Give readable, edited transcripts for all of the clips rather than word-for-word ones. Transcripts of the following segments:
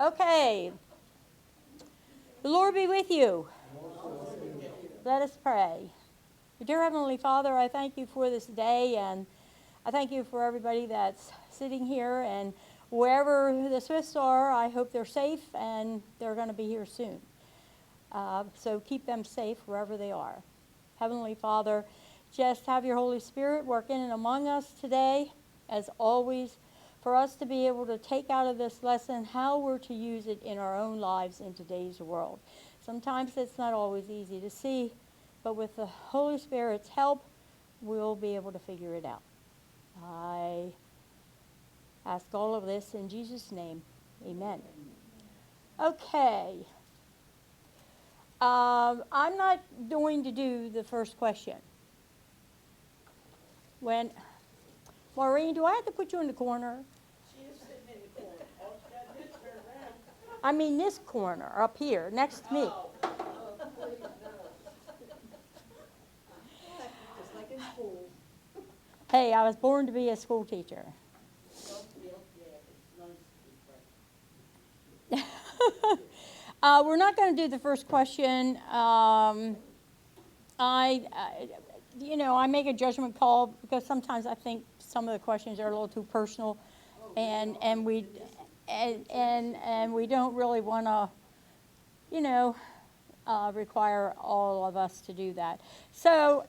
Okay. The Lord be with you. Let us pray. Dear Heavenly Father, I thank you for this day, and I thank you for everybody that's sitting here, and wherever the Smiths are, I hope they're safe, and they're going to be here soon. So keep them safe wherever they are. Heavenly Father, just have your Holy Spirit work in and among us today, as always, for us to be able to take out of this lesson how we're to use it in our own lives in today's world. Sometimes it's not always easy to see, but with the Holy Spirit's help, we'll be able to figure it out. I ask all of this in Jesus' name. Amen. Okay. I'm not going to do the first question. Maureen, do I have to put you in the corner? She is sitting in the corner. All she got to do is turn around. I mean this corner, up here, next to me. Oh, please, no. Just like in school. Hey, I was born to be a school teacher. We're not going to do the first question. I make a judgment call because sometimes I think some of the questions are a little too personal, and we don't really want to, require all of us to do that. So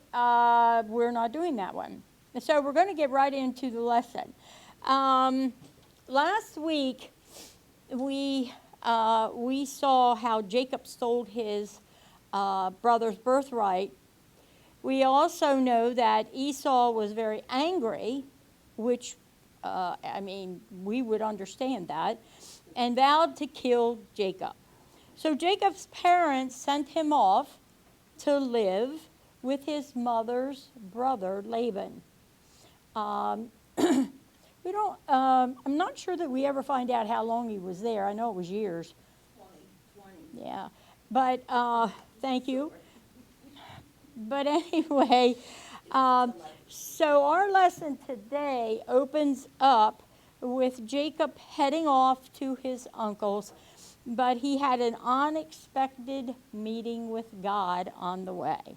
we're not doing that one. So we're going to get right into the lesson. Last week we saw how Jacob stole his brother's birthright. We also know that Esau was very angry, which, we would understand that, and vowed to kill Jacob. So Jacob's parents sent him off to live with his mother's brother, Laban. I'm not sure that we ever find out how long he was there. I know it was years. 20. Yeah, but thank you. But anyway, so our lesson today opens up with Jacob heading off to his uncle's, but he had an unexpected meeting with God on the way.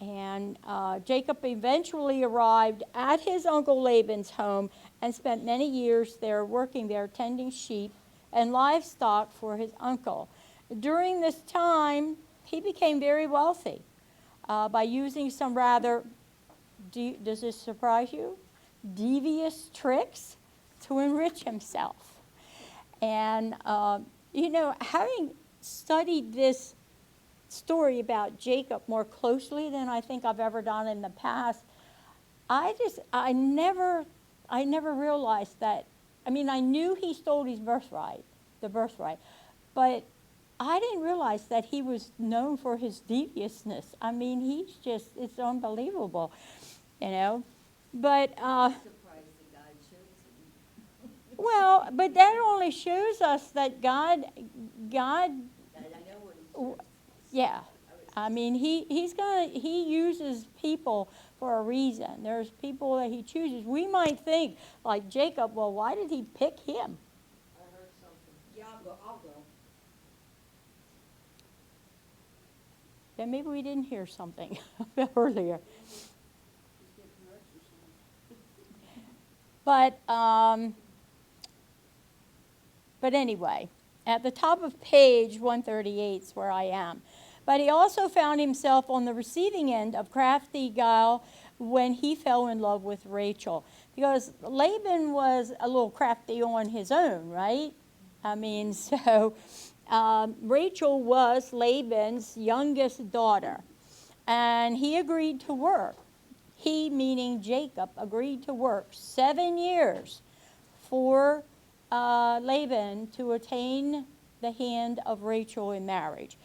And Jacob eventually arrived at his uncle Laban's home and spent many years there working there, tending sheep and livestock for his uncle. During this time, he became very wealthy by using some rather, does this surprise you? Devious tricks to enrich himself. And, having studied this story about Jacob more closely than I think I've ever done in the past, I never realized that. I knew he stole his birthright, but I didn't realize that he was known for his deviousness. It's unbelievable, But well, but that only shows us that God. Yeah, he uses people for a reason. There's people that he chooses. We might think, like Jacob, well, why did he pick him? I heard something. Yeah, I'll go. Yeah, maybe we didn't hear something earlier. But anyway, at the top of page 138 is where I am. But he also found himself on the receiving end of crafty guile when he fell in love with Rachel. Because Laban was a little crafty on his own, right? Rachel was Laban's youngest daughter. And he agreed to work. He, meaning Jacob, agreed to work 7 years for Laban to attain the hand of Rachel in marriage.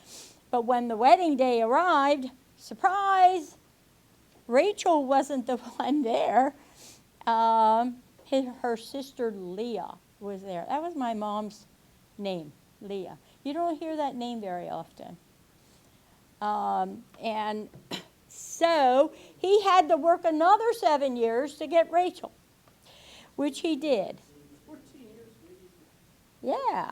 But when the wedding day arrived, surprise, Rachel wasn't the one there. Her sister Leah was there. That was my mom's name, Leah. You don't hear that name very often. And so he had to work another 7 years to get Rachel, which he did. 14 years. Yeah.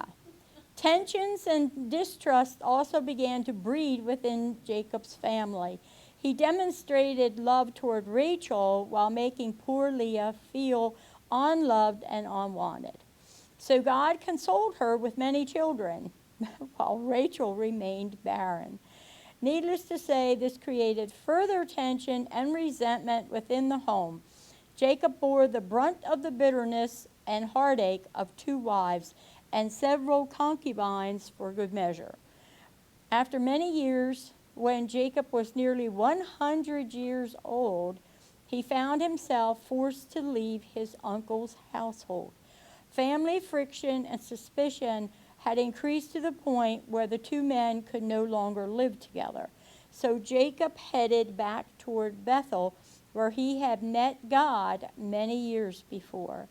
Tensions and distrust also began to breed within Jacob's family. He demonstrated love toward Rachel while making poor Leah feel unloved and unwanted. So God consoled her with many children, while Rachel remained barren. Needless to say, this created further tension and resentment within the home. Jacob bore the brunt of the bitterness and heartache of 2 wives and several concubines for good measure. After many years, when Jacob was nearly 100 years old, he found himself forced to leave his uncle's household. Family friction and suspicion had increased to the point where the 2 men could no longer live together. So Jacob headed back toward Bethel, where he had met God many years before.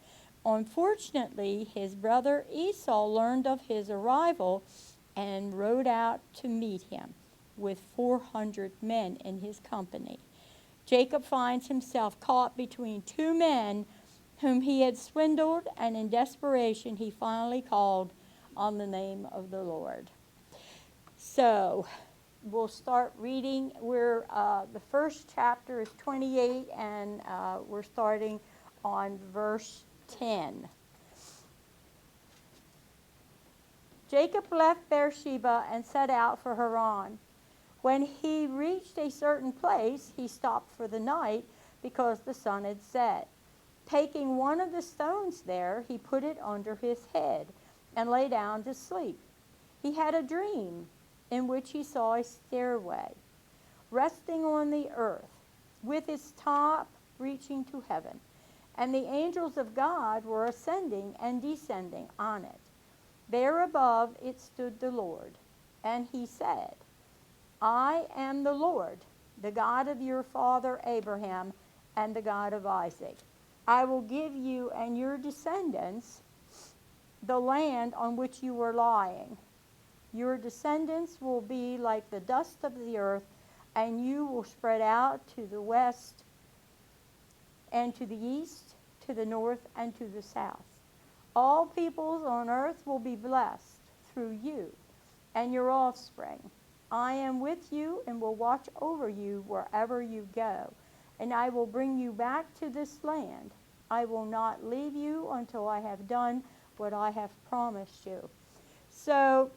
Unfortunately, his brother Esau learned of his arrival and rode out to meet him with 400 men in his company. Jacob finds himself caught between 2 men whom he had swindled, and in desperation he finally called on the name of the Lord. So we'll start reading. The first chapter is 28, and we're starting on verse 10. Jacob left Beersheba and set out for Haran. When he reached a certain place, he stopped for the night because the sun had set. Taking one of the stones there, he put it under his head and lay down to sleep. He had a dream in which he saw a stairway resting on the earth with its top reaching to heaven, and the angels of God were ascending and descending on it. There above it stood the Lord, and he said, I am the Lord, the God of your father Abraham and the God of Isaac. I will give you and your descendants the land on which you are lying. Your descendants will be like the dust of the earth, and you will spread out to the west and to the east, to the north and to the south. All peoples on earth will be blessed through you and your offspring. I am with you and will watch over you wherever you go, and I will bring you back to this land. I will not leave you until I have done what I have promised you. So,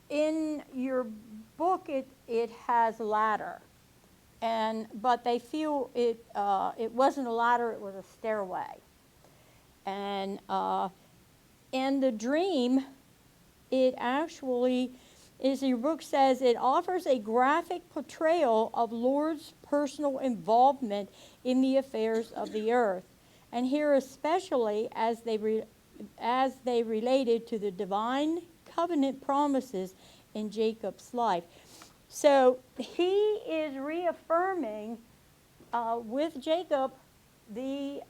in your book, it has ladder, but they feel it wasn't a ladder; it was a stairway. And in the dream, it actually, as your book says, it offers a graphic portrayal of Lord's personal involvement in the affairs of the earth, and here especially as they related to the divine covenant promises in Jacob's life. So he is reaffirming with Jacob the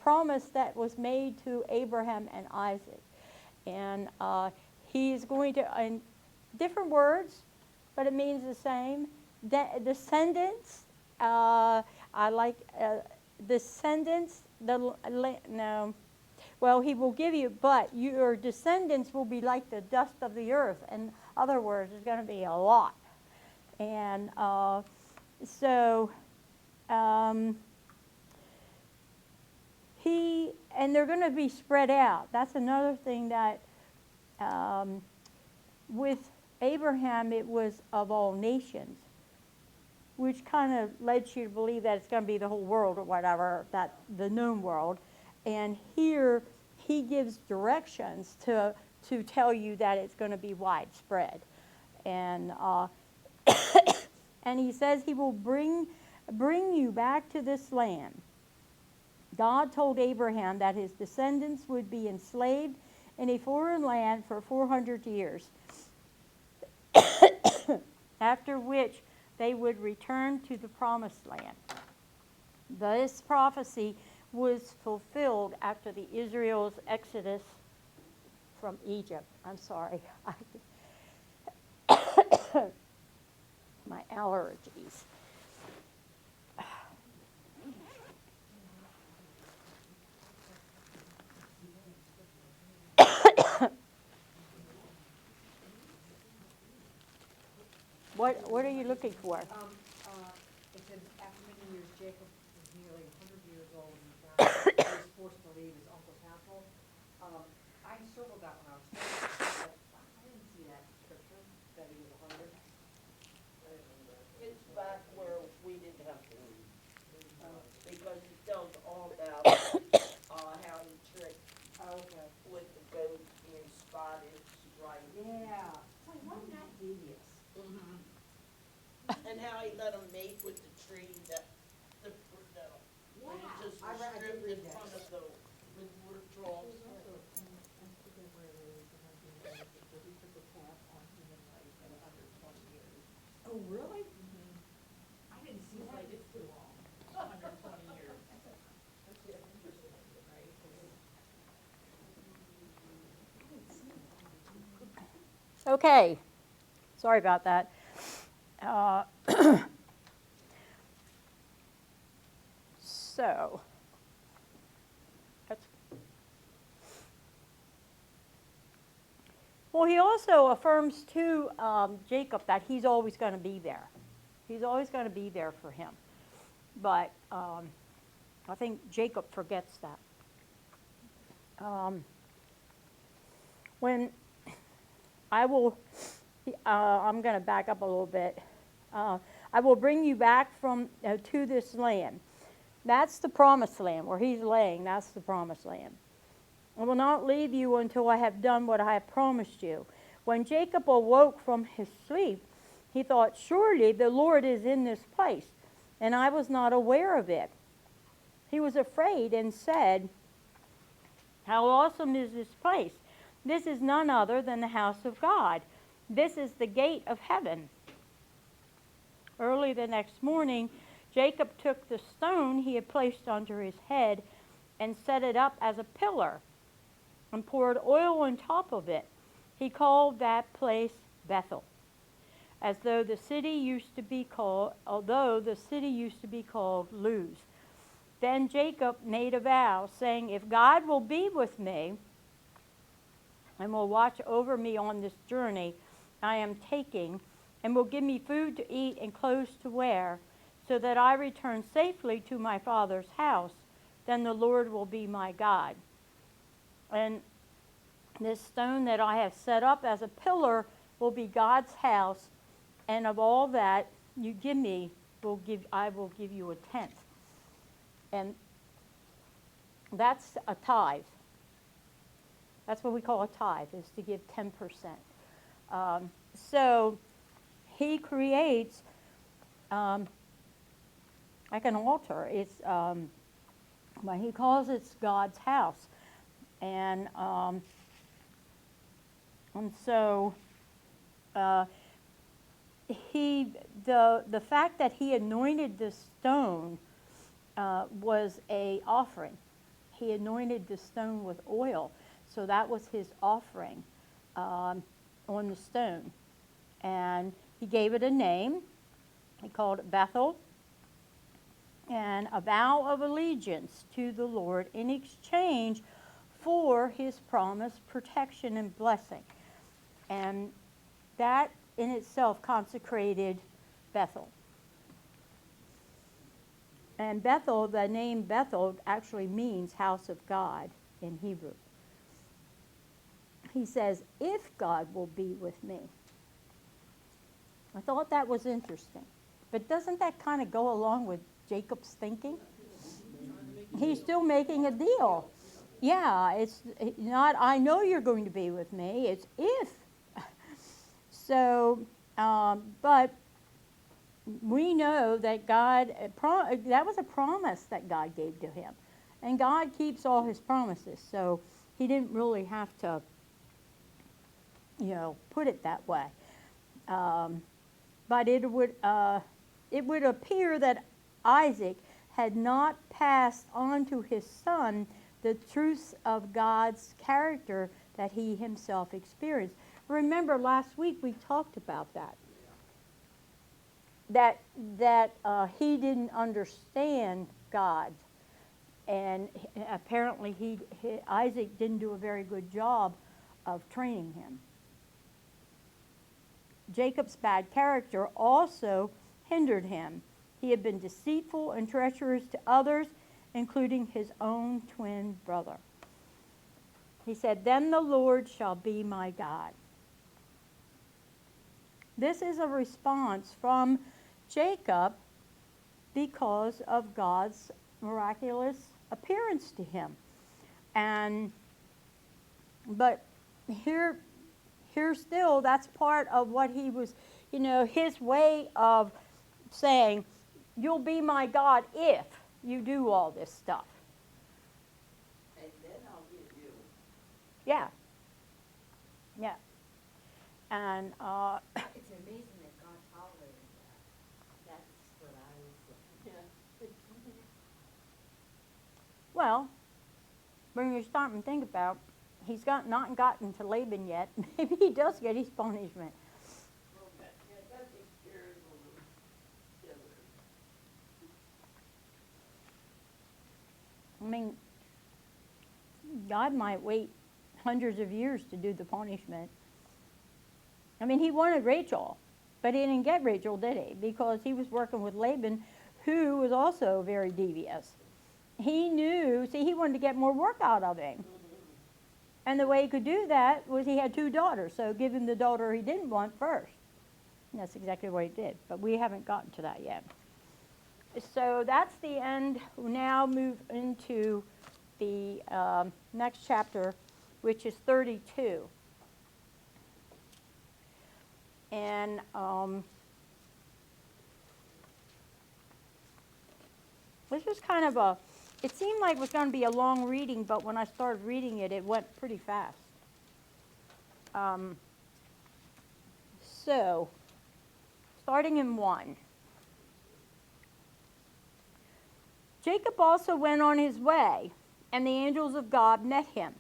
promise that was made to Abraham and Isaac. And he's going to, in different words, but it means the same. Descendants, I like descendants, no. Well, he will give you, but your descendants will be like the dust of the earth. In other words, there's going to be a lot. And and they're going to be spread out. That's another thing that with Abraham, it was of all nations, which kind of led you to believe that it's going to be the whole world or whatever, that the known world. And here he gives directions to tell you that it's going to be widespread. And and he says he will bring you back to this land. God told Abraham that his descendants would be enslaved in a foreign land for 400 years, after which they would return to the promised land. This prophecy was fulfilled after the Israel's exodus from Egypt. I'm sorry. My allergies. What are you looking for? It said after many years, Jacob was nearly 100 years old and found he was forced to leave his uncle's household. I circled that when I was studying, but I didn't see that scripture, that he was 100. It's back where we didn't have to leave, because it tells all about, how he tricked Okay. with the goat being spotted, right? Yeah. Wait, wasn't that devious? Mm-hmm. And how he let him mate with the tree that, when he Yeah, just I was read- I did stripped read in that. front of the water troughs. I forget where it is, but he took a path on human life at 120 years. Oh, really? I didn't see that. It's too long, 120 years. That's interesting, right? Okay, sorry about that. So, that's, well, he also affirms to Jacob that he's always going to be there. He's always going to be there for him. But I think Jacob forgets that. When I will, I'm going to back up a little bit. I will bring you back from to this land. That's the promised land where he's laying. That's the promised land. I will not leave you until I have done what I have promised you. When Jacob awoke from his sleep, he thought, surely the Lord is in this place, and I was not aware of it. He was afraid and said, how awesome is this place? This is none other than the house of God. This is the gate of heaven. Early the next morning, Jacob took the stone he had placed under his head and set it up as a pillar and poured oil on top of it. He called that place Bethel, although the city used to be called Luz. Then Jacob made a vow, saying, if God will be with me and will watch over me on this journey I am taking, and will give me food to eat and clothes to wear, so that I return safely to my father's house, then the Lord will be my God. And this stone that I have set up as a pillar will be God's house, and of all that you give me, I will give you a tenth. And that's a tithe. That's what we call a tithe, is to give 10%. So he creates like an altar. It's well, he calls it God's house, and so the fact that he anointed the stone was a offering. He anointed the stone with oil, so that was his offering on the stone, and he gave it a name. He called it Bethel, and a vow of allegiance to the Lord in exchange for his promised protection and blessing. And that in itself consecrated Bethel. And Bethel, the name Bethel actually means house of God in Hebrew. He says, if God will be with me. I thought that was interesting. But doesn't that kind of go along with Jacob's thinking? He's still making a deal. Yeah, it's not, I know you're going to be with me. It's if. So, but we know that God, that was a promise that God gave to him. And God keeps all his promises. So he didn't really have to, put it that way. But it would appear that Isaac had not passed on to his son the truths of God's character that he himself experienced. Remember, last week we talked about that. That he didn't understand God, and apparently Isaac didn't do a very good job of training him. Jacob's bad character also hindered him. He had been deceitful and treacherous to others, including his own twin brother. He said, "Then the Lord shall be my God." This is a response from Jacob because of God's miraculous appearance to him. But here still, that's part of what he was, his way of saying, "You'll be my God if you do all this stuff." And then I'll give you. Yeah. Yeah. And It's amazing that God tolerated that. That's what I was thinking. well, when you stop and think about, he's not gotten to Laban yet. Maybe he does get his punishment. Well, that takes care of the other. I mean, God might wait hundreds of years to do the punishment. I mean, he wanted Rachel, but he didn't get Rachel, did he? Because he was working with Laban, who was also very devious. He knew, he wanted to get more work out of him. And the way he could do that was he had 2 daughters, so give him the daughter he didn't want first. And that's exactly what he did, but we haven't gotten to that yet. So that's the end. We'll now move into the next chapter, which is 32. And this was kind of it seemed like it was going to be a long reading, but when I started reading it, it went pretty fast. So, starting in 1. Jacob also went on his way, and the angels of God met him.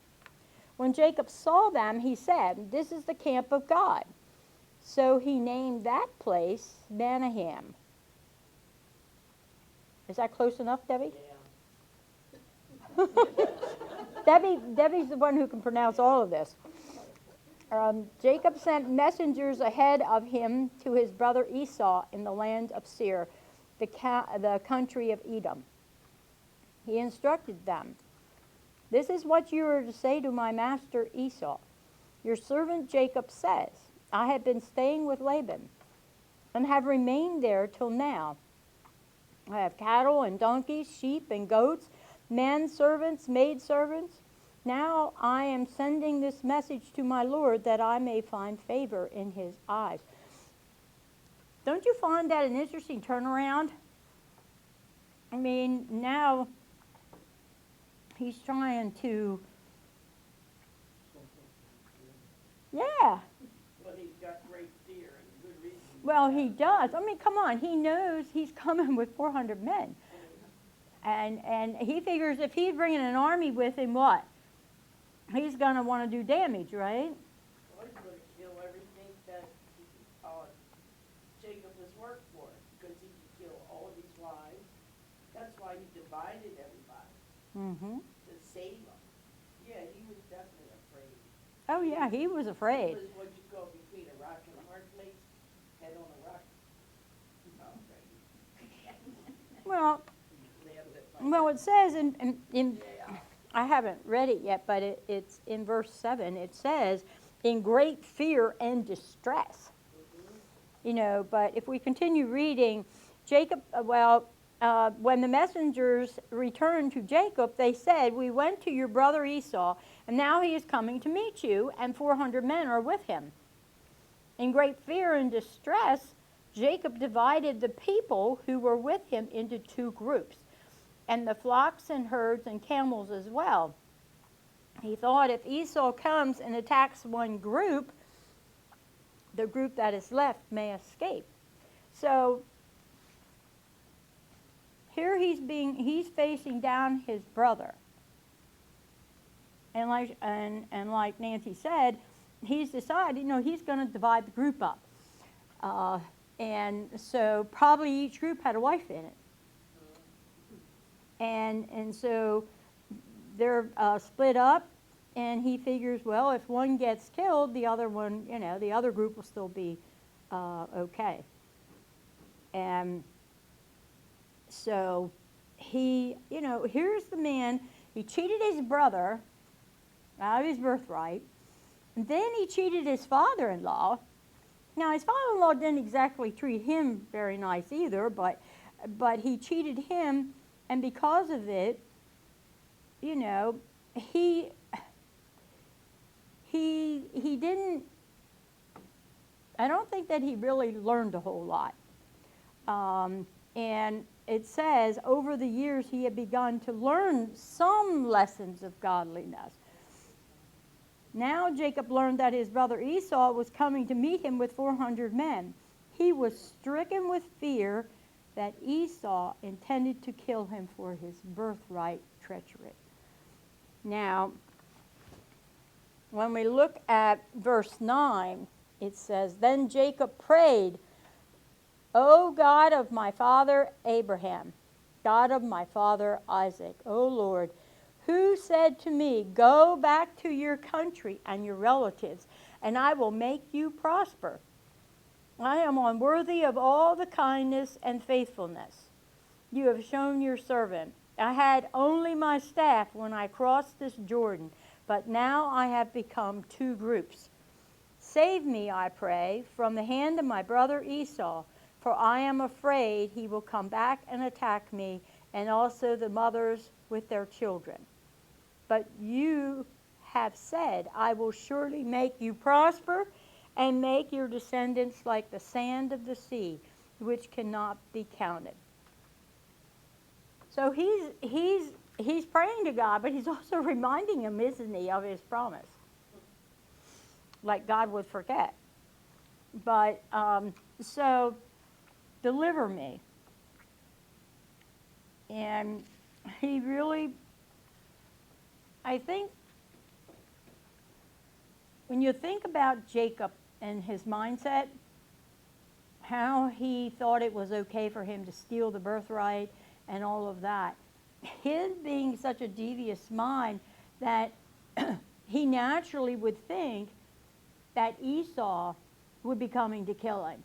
When Jacob saw them, he said, "This is the camp of God." So he named that place Manahem. Is that close enough, Debbie? Yeah. Debbie's the one who can pronounce all of this. Jacob sent messengers ahead of him to his brother Esau in the land of Seir, the country of Edom. He instructed them, "This is what you are to say to my master Esau. Your servant Jacob says, I have been staying with Laban and have remained there till now. I have cattle and donkeys, sheep and goats, men servants, maid servants. Now I am sending this message to my Lord that I may find favor in his eyes." Don't you find that an interesting turnaround? I mean, now he's trying to, yeah. But he's got great fear and good reason. Well, he does. I mean, come on. He knows he's coming with 400 men. And he figures if he's bringing an army with him, what? He's going to want to do damage, right? Well, he's going to kill everything that Jacob has worked for, because he can kill all of his wives. That's why he divided everybody, Mm-hmm. to save them. Yeah, he was definitely afraid. Oh, yeah, he was afraid. It was what you go between a rock and a hard place, head on a rock. Not afraid. Well, Nailed it. well, it says in Yeah. I haven't read it yet, but it's in verse 7. It says, "In great fear and distress." But if we continue reading, Jacob, when the messengers returned to Jacob, they said, "We went to your brother Esau, and now he is coming to meet you, and 400 men are with him." In great fear and distress, Jacob divided the people who were with him into 2 groups, and the flocks and herds and camels as well. He thought, if Esau comes and attacks one group, the group that is left may escape. So here he's facing down his brother. And like Nancy said, he's decided, he's going to divide the group up. And so probably each group had a wife in it. And so they're split up, and he figures, well, if one gets killed, the other one, the other group will still be okay. And so he, here's the man, he cheated his brother out of his birthright, and then he cheated his father-in-law. Now, his father-in-law didn't exactly treat him very nice either, but he cheated him, and because of it, he didn't, I don't think that he really learned a whole lot. And it says, over the years he had begun to learn some lessons of godliness. Now Jacob learned that his brother Esau was coming to meet him with 400 men. He was stricken with fear that Esau intended to kill him for his birthright treachery. Now, when we look at verse 9, it says, Then Jacob prayed, O God of my father Abraham, God of my father Isaac, O Lord, who said to me, Go back to your country and your relatives, and I will make you prosper. I am unworthy of all the kindness and faithfulness you have shown your servant. I had only my staff when I crossed this Jordan, but now I have become two groups. Save me, I pray, from the hand of my brother Esau, for I am afraid he will come back and attack me, and also the mothers with their children. But you have said, I will surely make you prosper and make your descendants like the sand of the sea, which cannot be counted. So he's praying to God, but he's also reminding him, isn't he, of his promise. Like God would forget. But, so, deliver me. And he really, I think, when you think about Jacob and his mindset, how he thought it was okay for him to steal the birthright and all of that, his being such a devious mind that he naturally would think that Esau would be coming to kill him.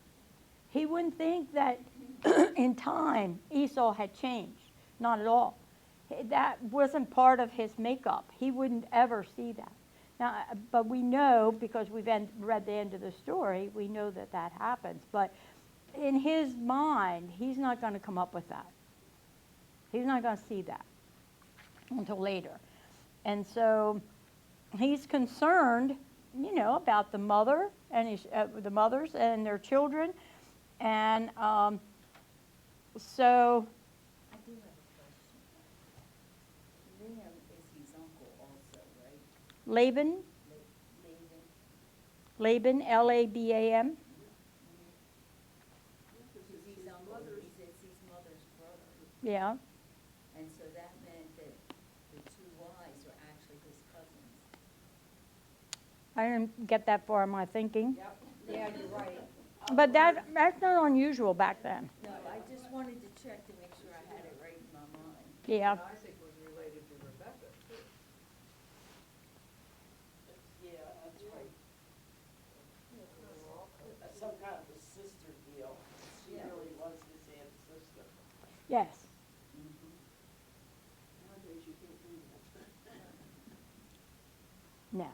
He wouldn't think that in time Esau had changed. Not at all. That wasn't part of his makeup. He wouldn't ever see that. Now, but we know, because we've read the end of the story, we know that that happens. But in his mind, he's not going to come up with that. He's not going to see that until later. And so he's concerned, about the mother and the mothers and their children. And so I do have a question. Liam is his uncle also, right? Laban, Laban. Labam. It's his uncle, it's his mother's brother. Yeah. And so that meant that the two wives were actually his cousins. I didn't get that far in my thinking. Yep, yeah, you're right. But that's not unusual back then. No, I just wanted to check to make sure I had it right in my mind. Yeah. And Isaac was related to Rebecca, too. Yeah, that's right. That's some kind of a sister deal. She Yeah. really was his aunt sister. Yes. Nowadays you can't do that. No.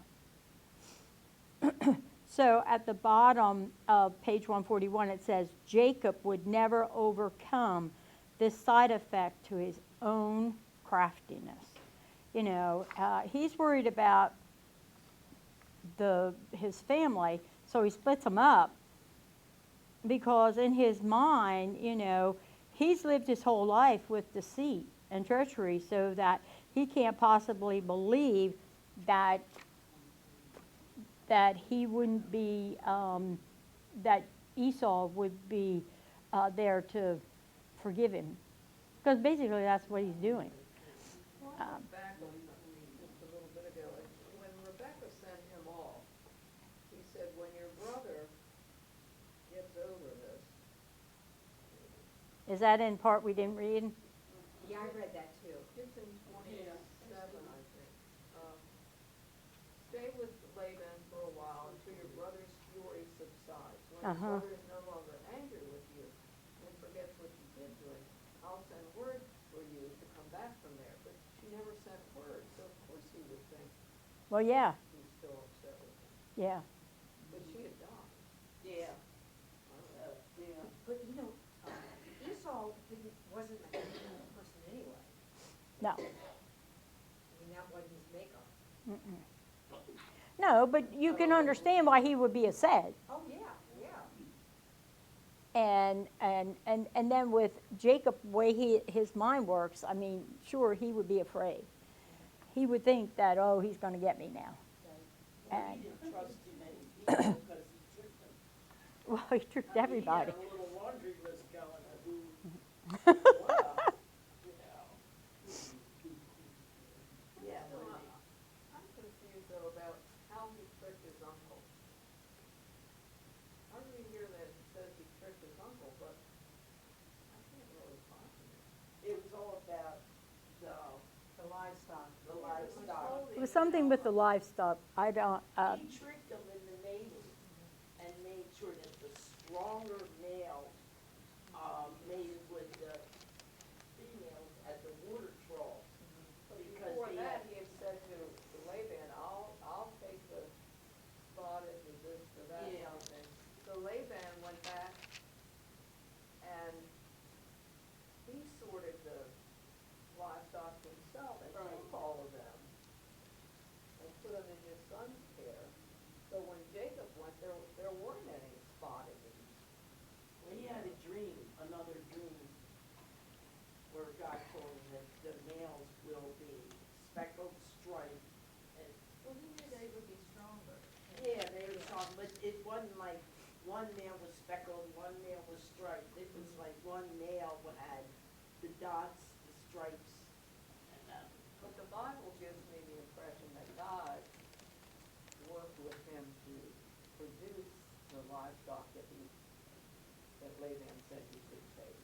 So at the bottom of page 141, it says, Jacob would never overcome this side effect to his own craftiness. He's worried about his family, so he splits them up because in his mind, he's lived his whole life with deceit and treachery, so that he can't possibly believe that he wouldn't be, that Esau would be there to forgive him. Because basically that's what he's doing. Back just a little bit ago, when Rebecca sent him off, he said, when your brother gets over this, Is that in part we didn't read? Yeah, I read that too. it's in 27, I think. Stay with Laban for a while until your brother's fury subsides. when your Uh-huh. brother is no longer angry with you and forgets what you did to him, I'll send word for you to come back from there. But she never sent word, so of course he would think Well, yeah, he's still upset with him. yeah. But she had died. Yeah, Oh. yeah. But you know, Esau wasn't a mean person anyway. No. I mean, that wasn't his makeup. Mm-mm. No, but you can understand why he would be upset. Oh, yeah, yeah. And then with Jacob, the way his mind works, I mean, sure, he would be afraid. He would think that, oh, he's going to get me now. Well, he And, didn't trust too many people because he tricked them. well, he tricked everybody. He had a little laundry list going of who, what, you know. Yeah, Still, when they- I'm confused though about how he tricked his uncle. I read here that it says he tricked his uncle, but I can't really find it. it was all about The livestock. the livestock. It was something with the livestock. I don't, He tricked them into mating and made sure that the stronger male, mated with the females at the water trough. But Because before they that, had- he had said to Laban, I'll take the spotted, the this, the that, Yeah. something. So Laban went back and he sorted the livestock himself and Right. took all of them and put them in his son's care. So when Jacob went, there weren't any spotted. Well, he had a dream, another dream, where God told him that the males will be speckled, striped, and, Well, he knew they would be stronger. yeah, they were strong, but it wasn't like one male was speckled, one male was striped. It was like one male had the dots, the stripes, and, But the Bible gives me the impression that God worked with him to produce the livestock that Laban said he could take.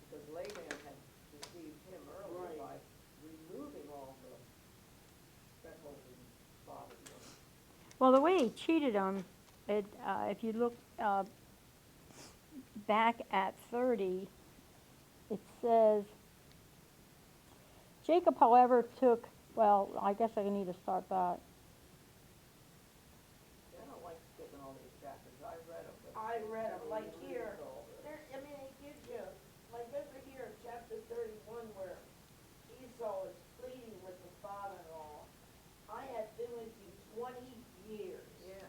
Because Laban had deceived him earlier Right. by removing all the speckled and spotted ones. well, the way he cheated him, if you look back at 30, it says, Jacob, however, took, well, I guess I need to start back. I don't like skipping all these chapters. I read them, but. I read 'em, like Read here. all this. there, I mean, it gives you, like over here, chapter 31, where Esau is pleading with the father-in-law, I have been with you 20 years. Yeah.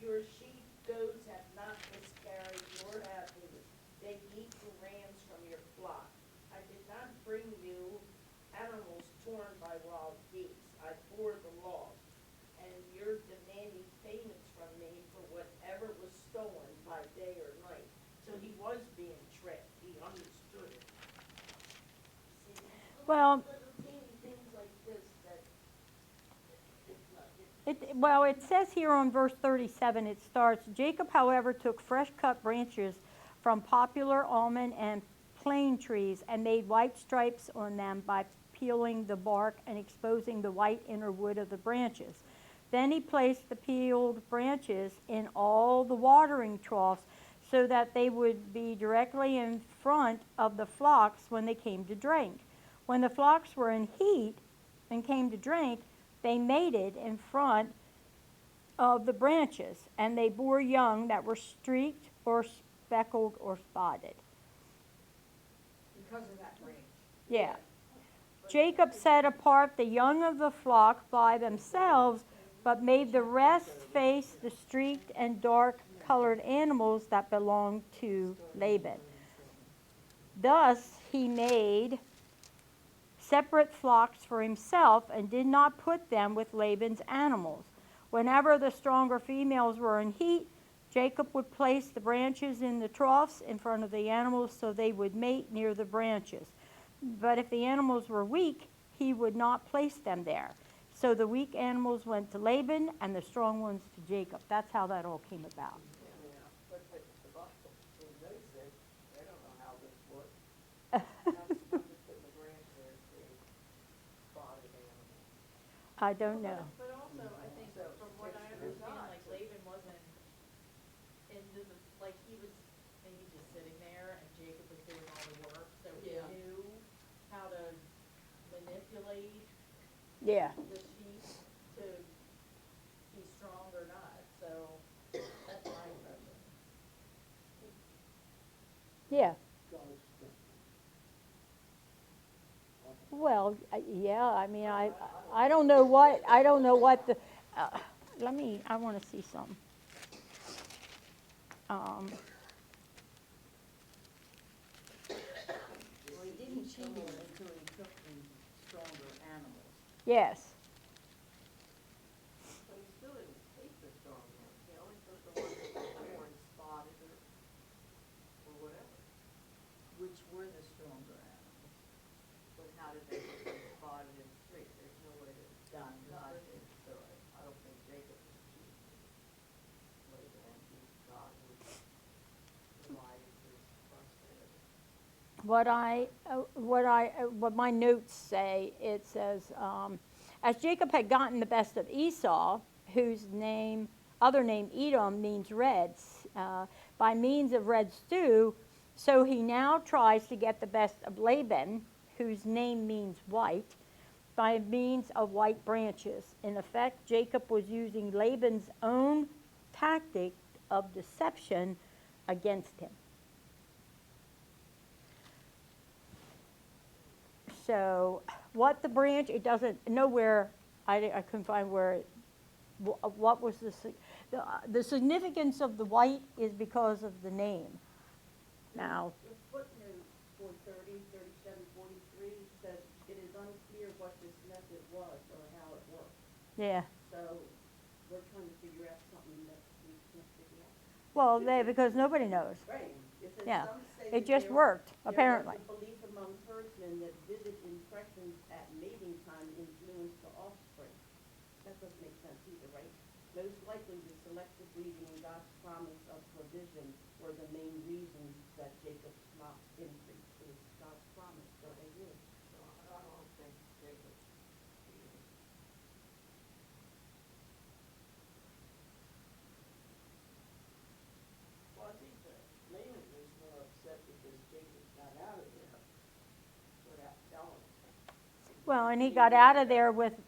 Your sheep, goats have not miscarried, nor have they eaten rams from your flock. I did not bring you animals torn by wild beasts. I bore the loss, and you're demanding payments from me for whatever was stolen by day or night. So he was being tricked. He understood it. See, Well, little teeny things like this that it's not. Well, it says here on verse 37, it starts, Jacob, however, took fresh cut branches from popular almond and plane trees and made white stripes on them by peeling the bark and exposing the white inner wood of the branches. Then he placed the peeled branches in all the watering troughs so that they would be directly in front of the flocks when they came to drink. When the flocks were in heat and came to drink, they mated in front of the branches, and they bore young that were streaked or speckled or spotted. Because of that branch. Yeah. Jacob set apart the young of the flock by themselves, but made the rest face the streaked and dark colored animals that belonged to Laban. Thus he made separate flocks for himself and did not put them with Laban's animals. Whenever the stronger females were in heat, Jacob would place the branches in the troughs in front of the animals so they would mate near the branches. But if the animals were weak, he would not place them there. So the weak animals went to Laban and the strong ones to Jacob. That's how that all came about. Yeah, but the Bible, when they say, they don't know how this works. Not supposed to put the branch there to spotted animals. I don't know. But also, I think So from what I it's understand, not. like Laban wasn't in the like he was maybe just sitting there and Jacob was doing all the work, so he Yeah. knew how to manipulate Yeah, the sheep to be strong or not, so that's my impression. yeah. God's strength. Well, yeah, I mean, I don't know what the, I want to see some. Um, Well, he didn't cheat him until he took the stronger animals. yes, But he still didn't take the strong ones, he only took the ones that were torn, spotted, or whatever. Which were the stronger animals? But how did they get them spotted and straight? There's no way to. God did. So I don't think Jacob was cheating. Later on, God was providing his prosperity. what my notes say, it says, as Jacob had gotten the best of Esau, whose other name Edom means red, by means of red stew, so he now tries to get the best of Laban, whose name means white, by means of white branches. In effect, Jacob was using Laban's own tactic of deception against him. So, what the branch, it doesn't, nowhere, I couldn't find where, what was the significance of the white is because of the name. Now, The footnote for 30, 37, 43 says it is unclear what this method was or how it worked. yeah, So we're trying to figure out something that we can't figure out. well, because nobody knows. Right. It says Yeah, some say it that just there- worked, There apparently. was a belief among herdsmen that vivid impressions at mating time influence the offspring. That doesn't make sense either, right? Most likely the selective breeding and God's promise of provision were the main reasons that Jacob's flock increased. It was God's promise, so they did. So I don't think Jacob cheated. Well, I think that Laban was more upset because Jacob got out of there without telling him. Well, and he got out of there with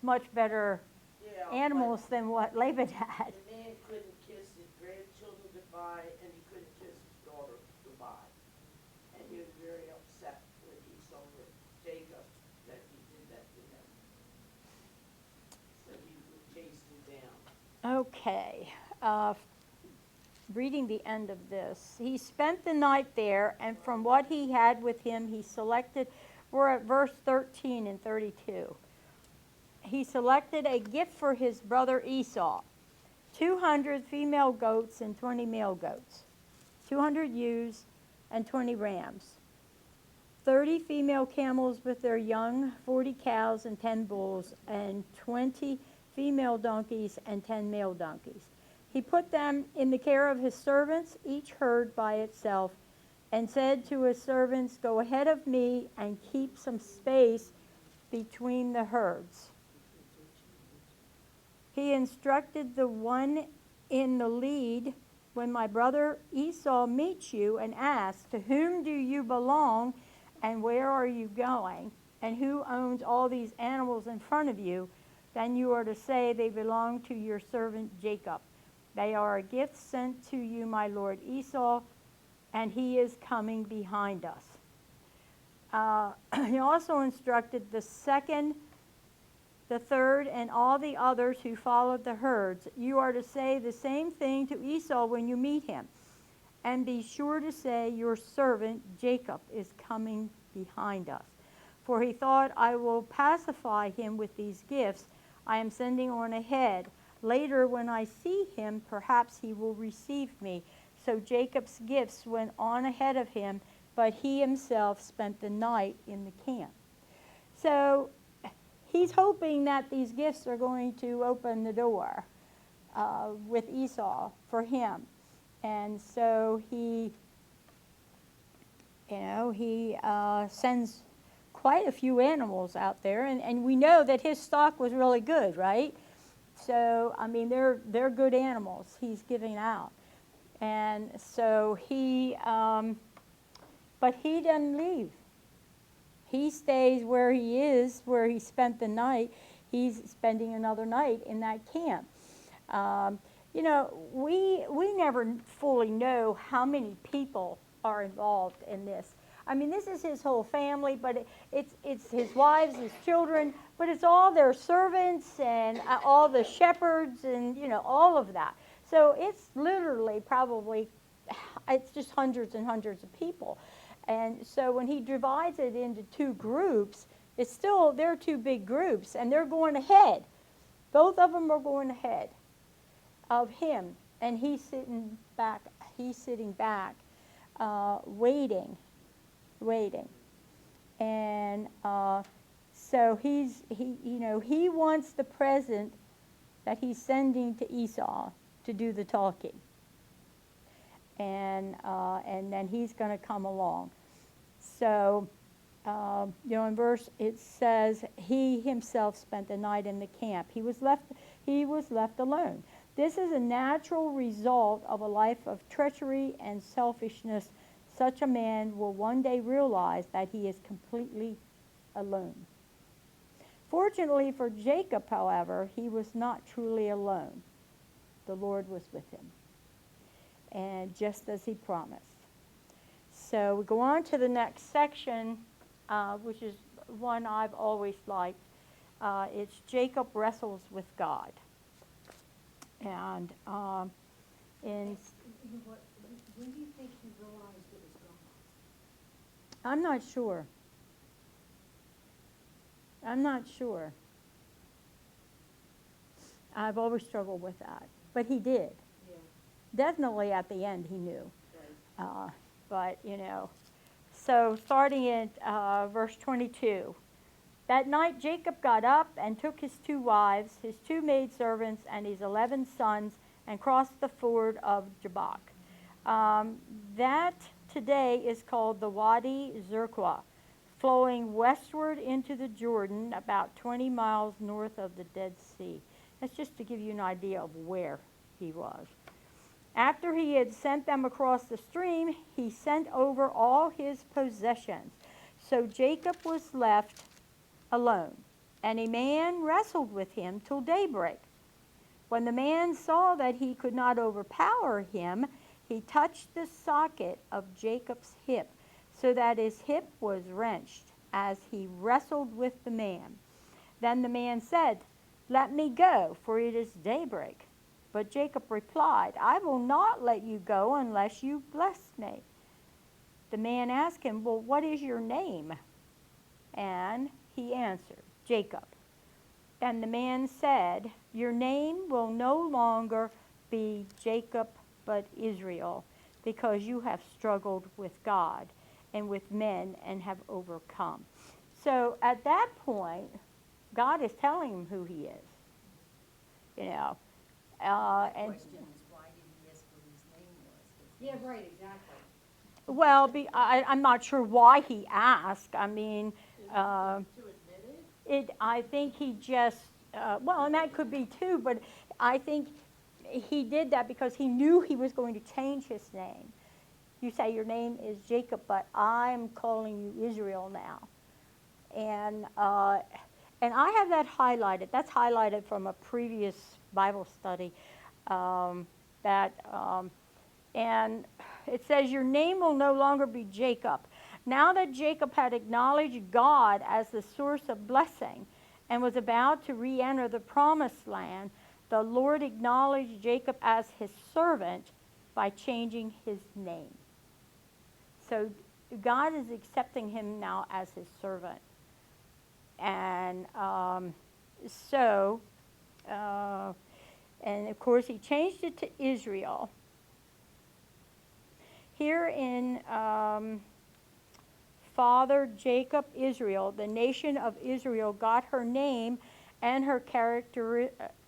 much better Yeah. animals than what Laban had. The man couldn't kiss his grandchildren goodbye, and he couldn't kiss his daughter goodbye. And he was very upset when he saw Jacob, that he did that to him. So he chased him down. Okay, reading the end of this. He spent the night there, and from what he had with him, he selected, we're at verse 13 and 32. He selected a gift for his brother Esau, 200 female goats and 20 male goats, 200 ewes and 20 rams, 30 female camels with their young, 40 cows and 10 bulls, and 20 female donkeys and 10 male donkeys. He put them in the care of his servants, each herd by itself, and said to his servants, "Go ahead of me and keep some space between the herds." He instructed the one in the lead, "When my brother Esau meets you and asks, 'To whom do you belong and where are you going? And who owns all these animals in front of you?' then you are to say, 'They belong to your servant Jacob. They are a gift sent to you, my lord Esau, and he is coming behind us.'" He also instructed the second, the third, and all the others who followed the herds, "You are to say the same thing to Esau when you meet him. And be sure to say, 'Your servant Jacob is coming behind us.' For he thought, 'I will pacify him with these gifts I am sending on ahead. Later, when I see him, perhaps he will receive me.' So Jacob's gifts went on ahead of him, but he himself spent the night in the camp." So he's hoping that these gifts are going to open the door with Esau for him. And so he sends quite a few animals out there. And we know that his stock was really good, right? So, I mean, they're good animals he's giving out. And so but he doesn't leave. He stays where he is, where he spent the night. He's spending another night in that camp. You know, we never fully know how many people are involved in this. I mean, this is his whole family, but it's his wives, his children, but it's all their servants and all the shepherds and, you know, all of that. So it's literally probably, it's just hundreds and hundreds of people. And so when he divides it into two groups, it's still, they're two big groups, and they're going ahead. Both of them are going ahead of him, and he's sitting back, waiting. And so he wants the present that he's sending to Esau to do the talking. And then he's going to come along. So, in verse it says, he himself spent the night in the camp. He was left alone. This is a natural result of a life of treachery and selfishness. Such a man will one day realize that he is completely alone. Fortunately for Jacob, however, he was not truly alone. The Lord was with him, and just as he promised. So we go on to the next section, which is one I've always liked. It's Jacob wrestles with God. And When do you think he realized it was God? I'm not sure. I've always struggled with that. But he did. Yeah. Definitely at the end he knew. Right. But, so starting at verse 22. That night Jacob got up and took his 2 wives, his 2 maidservants, and his 11 sons, and crossed the ford of Jabbok. That today is called the Wadi Zerqua, flowing westward into the Jordan about 20 miles north of the Dead Sea. That's just to give you an idea of where he was. After he had sent them across the stream, he sent over all his possessions. So Jacob was left alone, and a man wrestled with him till daybreak. When the man saw that he could not overpower him, he touched the socket of Jacob's hip, so that his hip was wrenched as he wrestled with the man. Then the man said, "Let me go, for it is daybreak." But Jacob replied, "I will not let you go unless you bless me." The man asked him, "Well, what is your name?" And he answered, "Jacob." And the man said, "Your name will no longer be Jacob, but Israel, because you have struggled with God and with men and have overcome." So at that point, God is telling him who he is. The And question is, why did he ask what his name was? Yeah, right, exactly. well, I'm not sure why he asked. I mean, To admit it? I think he just, and that could be too, but I think he did that because he knew he was going to change his name. You say your name is Jacob, but I'm calling you Israel now. And I have that highlighted. That's highlighted from a previous Bible study. And it says, "Your name will no longer be Jacob." Now that Jacob had acknowledged God as the source of blessing and was about to re-enter the promised land, the Lord acknowledged Jacob as his servant by changing his name. So God is accepting him now as his servant. And and of course he changed it to Israel. Here in Father Jacob Israel, the nation of Israel got her name and her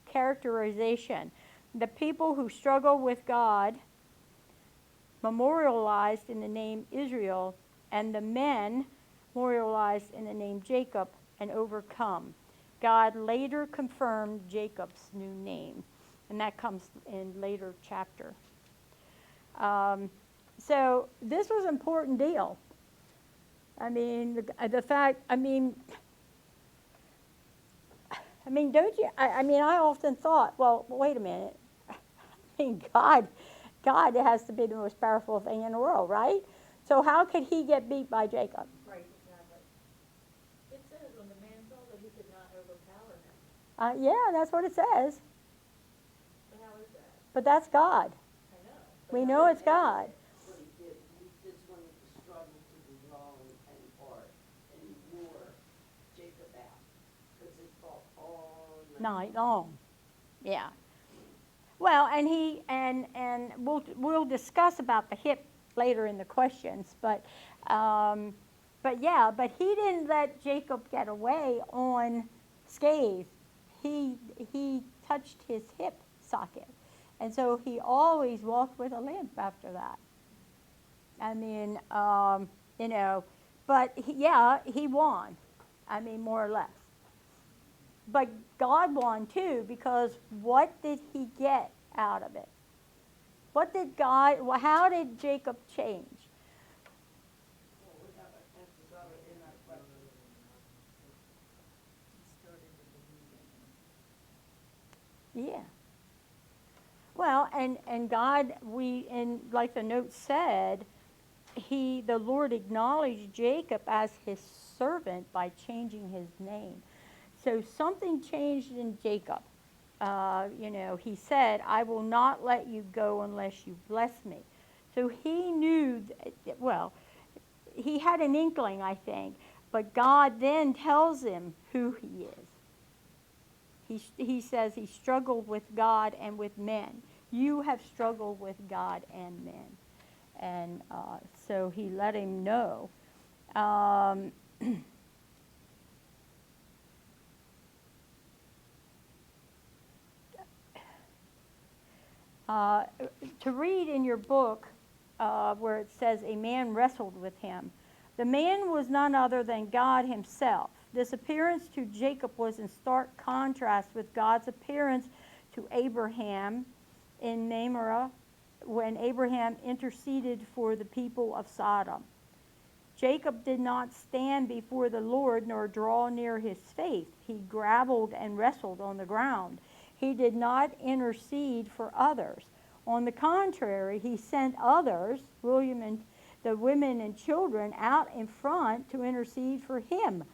characterization. The people who struggle with God memorialized in the name Israel, and the men memorialized in the name Jacob and overcome. God later confirmed Jacob's new name, and that comes in later chapter. So this was an important deal. I mean, the fact, don't you, I often thought, well, wait a minute. I mean, God has to be the most powerful thing in the world, right? So how could he get beat by Jacob? Right, exactly. It says when the man saw that he could not overpower him. Yeah, that's what it says. But how is that? But that's God. I know. We know it's God. What he did, he just wanted the struggle to be long and hard, and he wore Jacob out, because he fought all night. Night long. Yeah. Well, and we'll discuss about the hip later in the questions, but he didn't let Jacob get away unscathed. He touched his hip socket, and so he always walked with a limp after that. I mean, but he won. I mean, more or less. But God won too, because what did he get out of it? How did Jacob change? Well, we have answers already in our question. He started to believe in him. Yeah. Well, and God, like the note said, the Lord acknowledged Jacob as his servant by changing his name. So something changed in Jacob. He said, I will not let you go unless you bless me. So he knew, he had an inkling, I think, but God then tells him who he is. He says he struggled with God and with men. You have struggled with God and men. And so he let him know. To read in your book where it says a man wrestled with him. The man was none other than God himself. This appearance to Jacob was in stark contrast with God's appearance to Abraham in Mamre when Abraham interceded for the people of Sodom. Jacob did not stand before the Lord nor draw near his faith. He gravelled and wrestled on the ground. He did not intercede for others. On the contrary, he sent others, William and the women and children, out in front to intercede for him.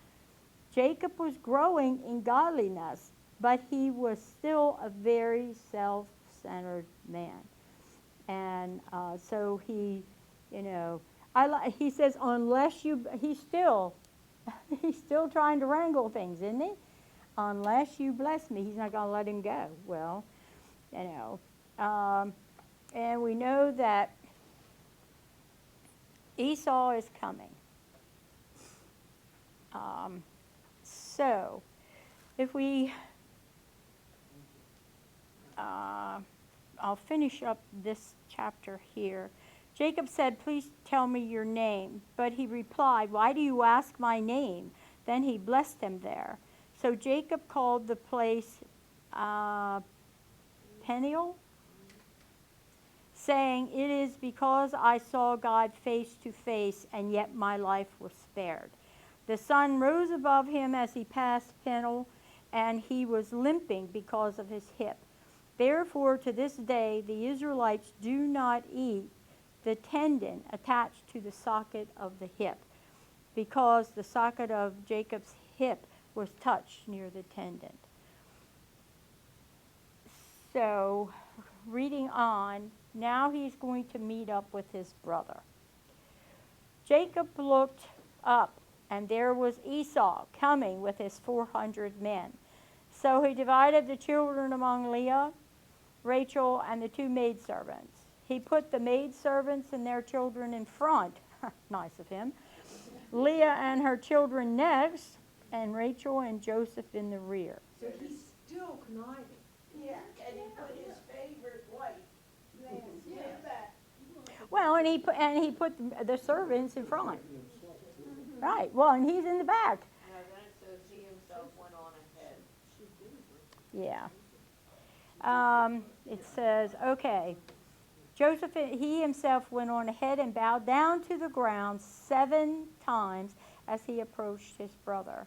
Jacob was growing in godliness, but he was still a very self-centered man. And so he, he says, he's still trying to wrangle things, isn't he? Unless you bless me, he's not going to let him go. Well, and we know that Esau is coming. So, if we, I'll finish up this chapter here. Jacob said, please tell me your name. But he replied, why do you ask my name? Then he blessed him there. So Jacob called the place Peniel, saying, it is because I saw God face to face, and yet my life was spared. The sun rose above him as he passed Peniel, and he was limping because of his hip. Therefore, to this day, the Israelites do not eat the tendon attached to the socket of the hip, because the socket of Jacob's hip was touched near the tendon. So, reading on, now he's going to meet up with his brother. Jacob looked up, and there was Esau coming with his 400 men. So he divided the children among Leah, Rachel, and the two maidservants. He put the maidservants and their children in front. Nice of him. Leah and her children next, and Rachel and Joseph in the rear. So he's still conniving. Yeah, and he put his favorite wife. Yeah, that. Well, and he put the servants in front. Right. Well, and he's in the back. No, then it says he himself went on ahead. Yeah. It says, okay. Joseph, he himself went on ahead and bowed down to the ground 7 times as he approached his brother.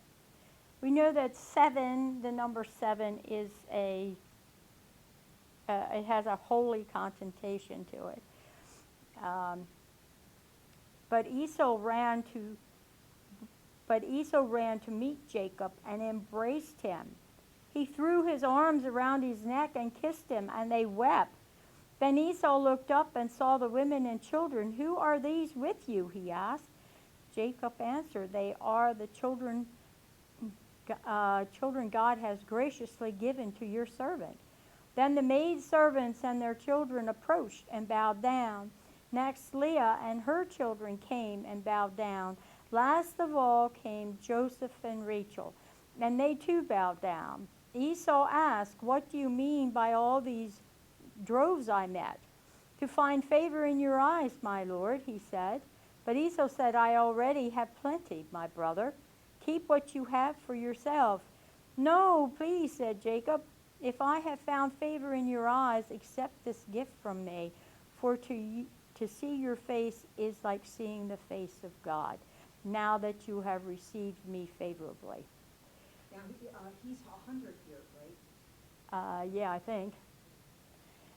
We know that 7, the number 7, is it has a holy connotation to it. But Esau ran to meet Jacob and embraced him. He threw his arms around his neck and kissed him, and they wept. Then Esau looked up and saw the women and children. "Who are these with you?" he asked. Jacob answered, "They are the children God has graciously given to your servant." Then the maidservants and their children approached and bowed down. Next, Leah and her children came and bowed down. Last of all came Joseph and Rachel, and they too bowed down. Esau asked, "What do you mean by all these droves I met?" "To find favor in your eyes, my lord," he said. But Esau said, "I already have plenty, my brother. Keep what you have for yourself." "No, please," said Jacob. "If I have found favor in your eyes, accept this gift from me. For to see your face is like seeing the face of God, now that you have received me favorably." Now, he's 100 here, right? Yeah, I think.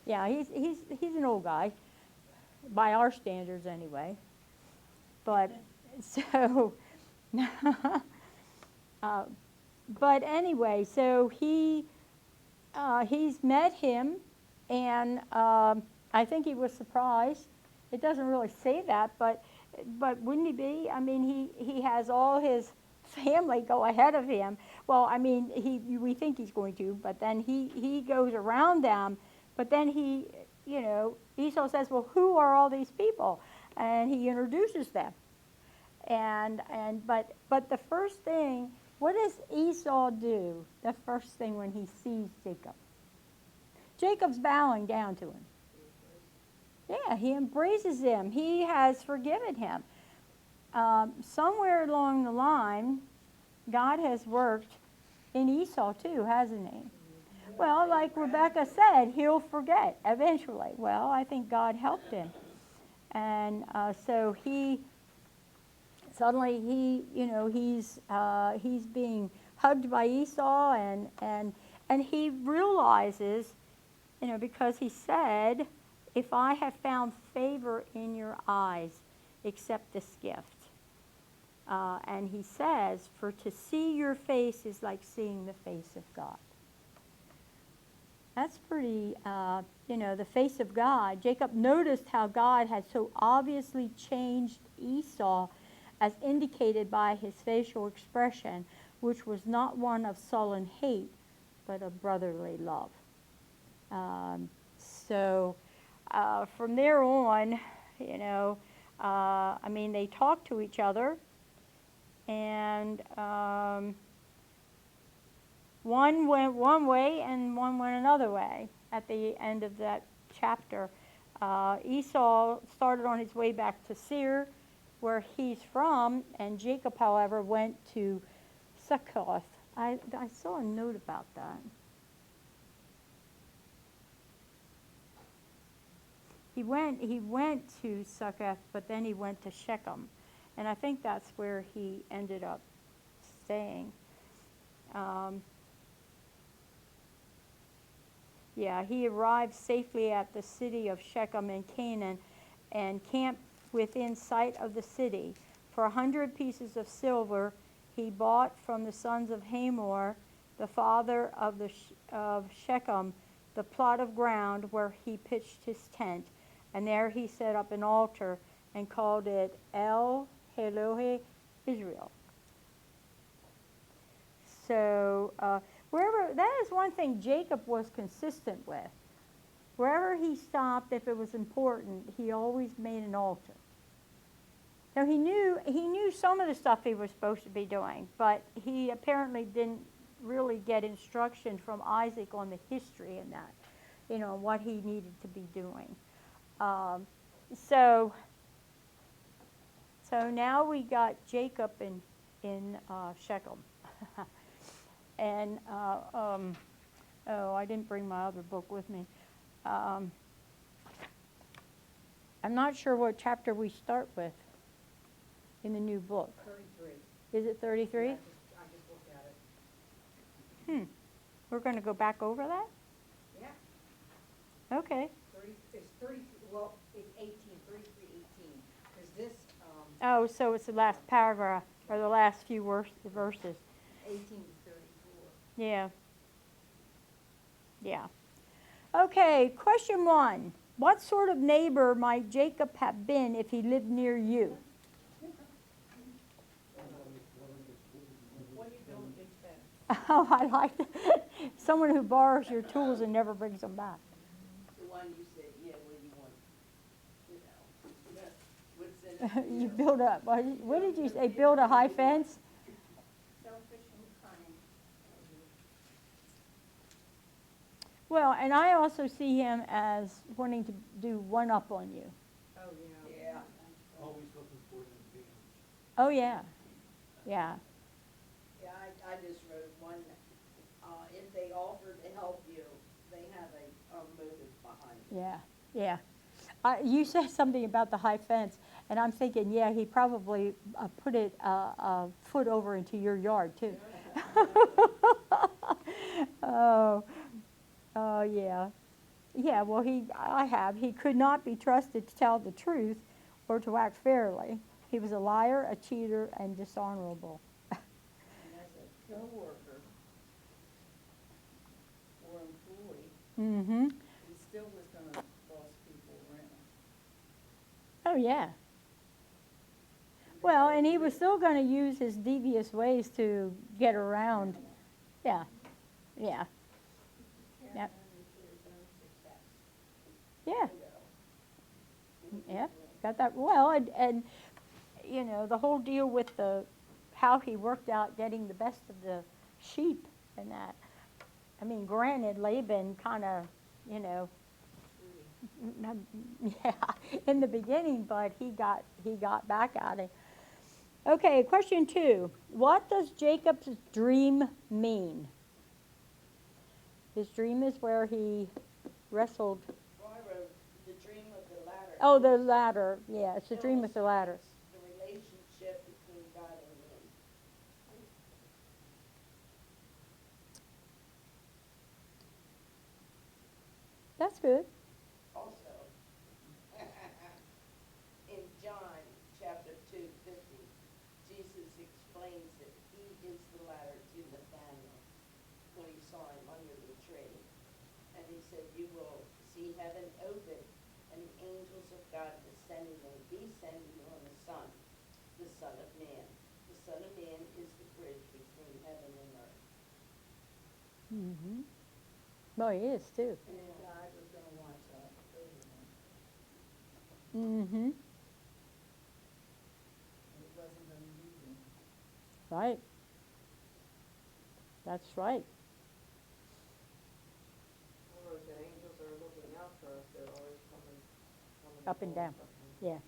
Yeah, he's an old guy, by our standards anyway. But so, but anyway, so he's met him, and I think he was surprised. It doesn't really say that, but wouldn't he be? I mean, he has all his family go ahead of him. Well, I mean, we think he's going to, but then he goes around them. But then Esau says, "Well, who are all these people?" And he introduces them. But the first thing, what does Esau do? The first thing when he sees Jacob, Jacob's bowing down to him. Yeah, he embraces him. He has forgiven him. Somewhere along the line, God has worked in Esau too, hasn't he? Well, like Rebecca said, he'll forget eventually. Well, I think God helped him. And so suddenly he's being hugged by Esau, and he realizes, because he said, "If I have found favor in your eyes, accept this gift." And he says, "For to see your face is like seeing the face of God." That's pretty, the face of God. Jacob noticed how God had so obviously changed Esau, as indicated by his facial expression, which was not one of sullen hate, but of brotherly love. So from there on, they talked to each other, and one went one way and one went another way at the end of that chapter. Esau started on his way back to Seir, where he's from, and Jacob, however, went to Succoth. I saw a note about that. He went to Succoth, but then he went to Shechem, and I think that's where he ended up staying. He arrived safely at the city of Shechem in Canaan and camped within sight of the city. For 100 pieces of silver he bought from the sons of Hamor, the father of Shechem, the plot of ground where he pitched his tent. And there he set up an altar and called it El Elohe Israel. So that is one thing Jacob was consistent with. Wherever he stopped, if it was important, he always made an altar. Now he knew some of the stuff he was supposed to be doing, but he apparently didn't really get instruction from Isaac on the history in that, what he needed to be doing. So now we got Jacob in Shechem. And, I didn't bring my other book with me. I'm not sure what chapter we start with in the new book. 33. Is it 33? I just looked at it. We're going to go back over that? Yeah, Okay. 30, it's 30, well, it's 18, 33, 18. Because this, Oh, so it's the last paragraph, or the last few verses. 18 to 34. Yeah. Yeah. Okay, question 1. What sort of neighbor might Jacob have been if he lived near you? When you build a big fence. Oh, I like that. Someone who borrows your tools and never brings them back. The one you said, yeah, what do you want? You know, what's in it? You build up, what did you say, build a high fence? Selfish and cunning. Well, and I also see him as wanting to do one up on you. Oh, yeah. Yeah. Always looking for an advantage. Oh, yeah. Yeah. Yeah, I just wrote one, if they offer to help you, they have a motive behind it. Yeah, yeah. You said something about the high fence, and I'm thinking, yeah, he probably put it a foot over into your yard, too. Oh, yeah. Yeah, well, he could not be trusted to tell the truth or to act fairly. He was a liar, a cheater, and dishonorable. And as a coworker or employee, Mm-hmm. he still was gonna boss people around. Oh, yeah. Well, and he was still going to use his devious ways to get around. Yeah, yeah, Yep. yeah, yeah. Got that? Well, and you know, the whole deal with how he worked out getting the best of the sheep and that. I mean, granted, Laban kind of, you know, yeah, in the beginning, but he got back at it. Okay, question 2. What does Jacob's dream mean? His dream is where he wrestled. Well, I wrote the dream of the ladder. Oh, the ladder. Yeah, it's a dream with the ladder. The relationship between God and man. That's good. Also, in John chapter 2:50, Jesus explains that he is the ladder to Nathanael when he saw him under the tree. And he said, you will see heaven open and the angels of God descending and descending on the Son of Man. The Son of Man is the bridge between heaven and earth. Mm-hmm. Well, he is, too. And then God was gonna watch over him, Mm-hmm. and he wasn't gonna use him. Right. That's right. Or the angels are looking out for us, they're always coming Up and down. up Yeah.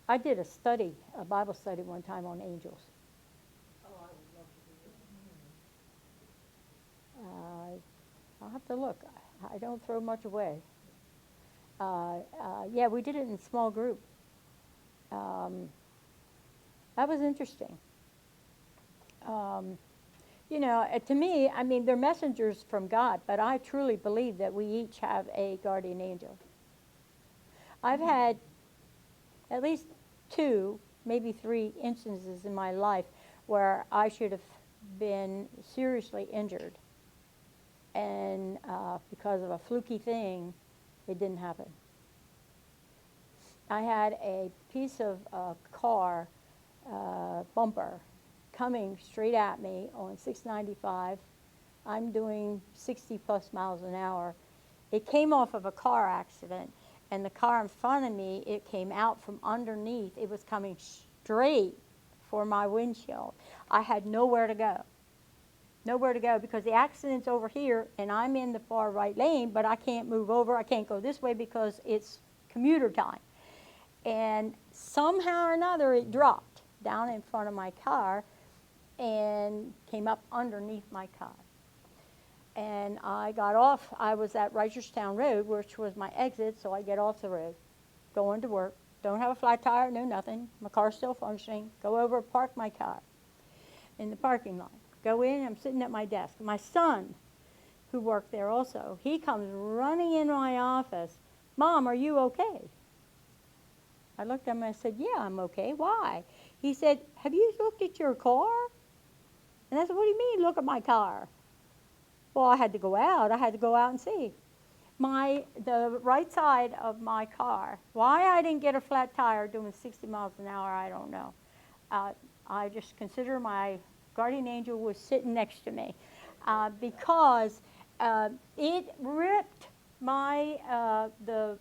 I did a Bible study one time on angels. Oh, I would love to do that. I'll have to look. I don't throw much away. Yeah, we did it in a small group. That was interesting. You know, to me, I mean, they're messengers from God, but I truly believe that we each have a guardian angel. I've had at least 2, maybe 3 instances in my life where I should have been seriously injured. And because of a fluky thing, it didn't happen. I had a piece of car bumper coming straight at me on 695. I'm doing 60 plus miles an hour. It came off of a car accident, and the car in front of me, it came out from underneath. It was coming straight for my windshield. I had nowhere to go. Nowhere to go because the accident's over here, and I'm in the far right lane, but I can't move over. I can't go this way because it's commuter time. And somehow or another, it dropped down in front of my car and came up underneath my car. And And I got off, I was at Reisterstown Road, which was my exit, so I get off the road, going to work. Don't have a flat tire, no nothing. My car's still functioning. Go over, park my car in the parking lot. Go in, I'm sitting at my desk. My son, who worked there also, he comes running in my office. Mom, are you okay? I looked at him and I said, yeah, I'm okay. Why? He said, have you looked at your car? And I said, what do you mean, look at my car? Well, I had to go out. I had to go out and see. The right side of my car, why I didn't get a flat tire doing 60 miles an hour, I don't know. I just consider my guardian angel was sitting next to me because it ripped the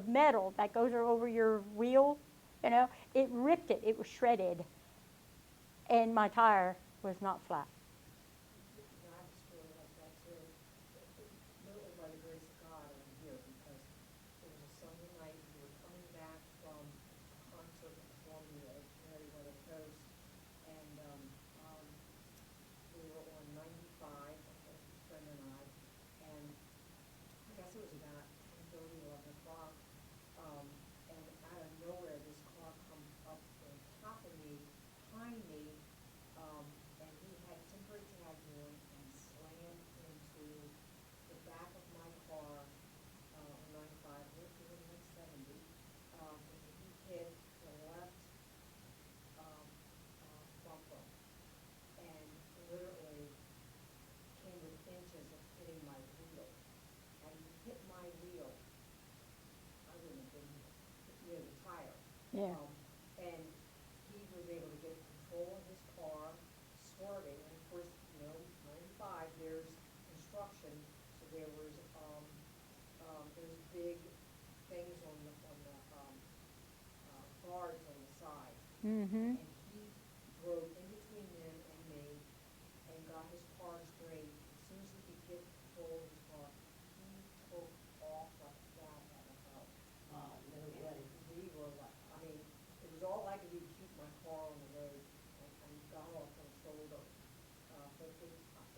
metal that goes over your wheel, it ripped it. It was shredded, and my tire was not flat. I have a story like that too. Literally by the grace of God, I'm here because it was a Sunday night. We were coming back from a concert in Columbia at Meriwether Coast, and we were on 95, a friend and I, and I guess it was about 10:30, 11 o'clock, and out of nowhere, this car comes up on top of me, behind me, and he had temporary tag on and slammed into the back of my car, on 95, we're doing like 70, and he hit the left, bumper, and literally came with inches of hitting my wheel, and he hit my wheel, I wouldn't have been here, the tire. Yeah. And he was able to get control of his car, swerving, and of course, 95, there's construction, so there's big things on the guards on the side. Mm-hmm. And he drove in between them and me and got his car straight. As soon as he could get control of his car, he took off like that at a boat. No way. We were like, I mean, it was all I could do to keep my car on the road, and got off on shoulder. But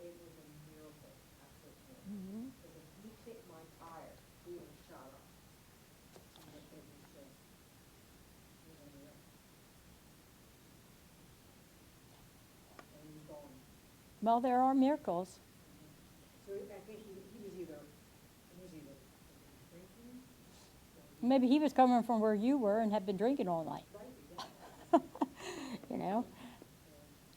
it was a miracle, absolute miracle. Mhm. Because if he hit my tire, we would have shot up. And it was just, it was a miracle. And he's gone. Well, there are miracles. So I think he was either drinking, or Maybe he was coming from where you were and had been drinking all night. right, exactly. You know?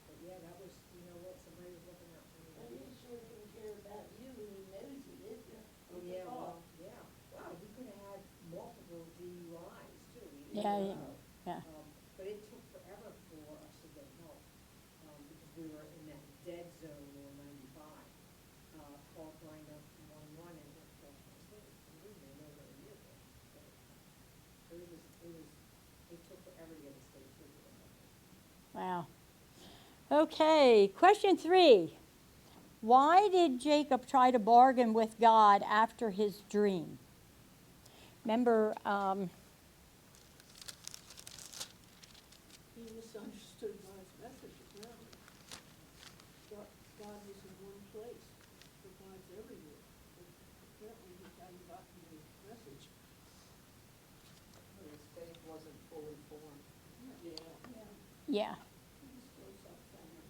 But yeah, that was, you know what, somebody was looking out for And me. he sure didn't care about you, and he knows he didn't. Oh, yeah, well, yeah. Wow, he could have had multiple DUIs too. We didn't Yeah, know. yeah. But it took forever for us to get help, because we were in that dead zone on 95. Calls lined up from 1-1, and of course, we didn't know they were near there. So it took forever to get a state trooper to help us. Wow. Okay, question 3. Why did Jacob try to bargain with God after his dream? Remember, He misunderstood God's message, apparently. God was in one place, but God's everywhere. But apparently he hadn't gotten the message. His faith wasn't fully formed. Yeah. yeah. He was still self-centered.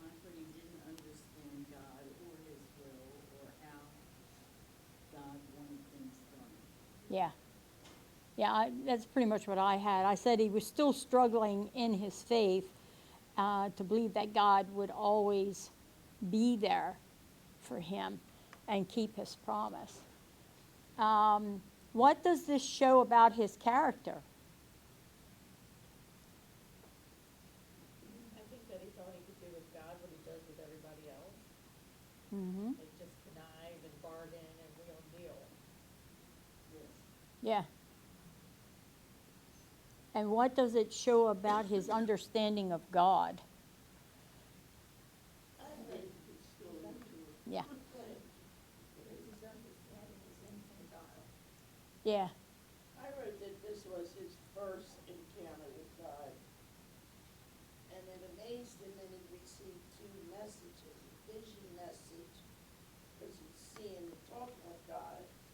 Right, but he didn't understand God or his will or how God wanted things done. Yeah. Yeah, that's pretty much what I had. I said he was still struggling in his faith to believe that God would always be there for him and keep his promise. What does this show about his character? I think that he thought he could do with God what he does with everybody else. Mm-hmm. They just connive and bargain and wheel and deal. Yeah. And what does it show about his understanding of God? I think He's still into it. Yeah. His understanding is infantile. Yeah. I wrote that this was his first encounter with God. And it amazed him that he received two messages, a vision message, because he'd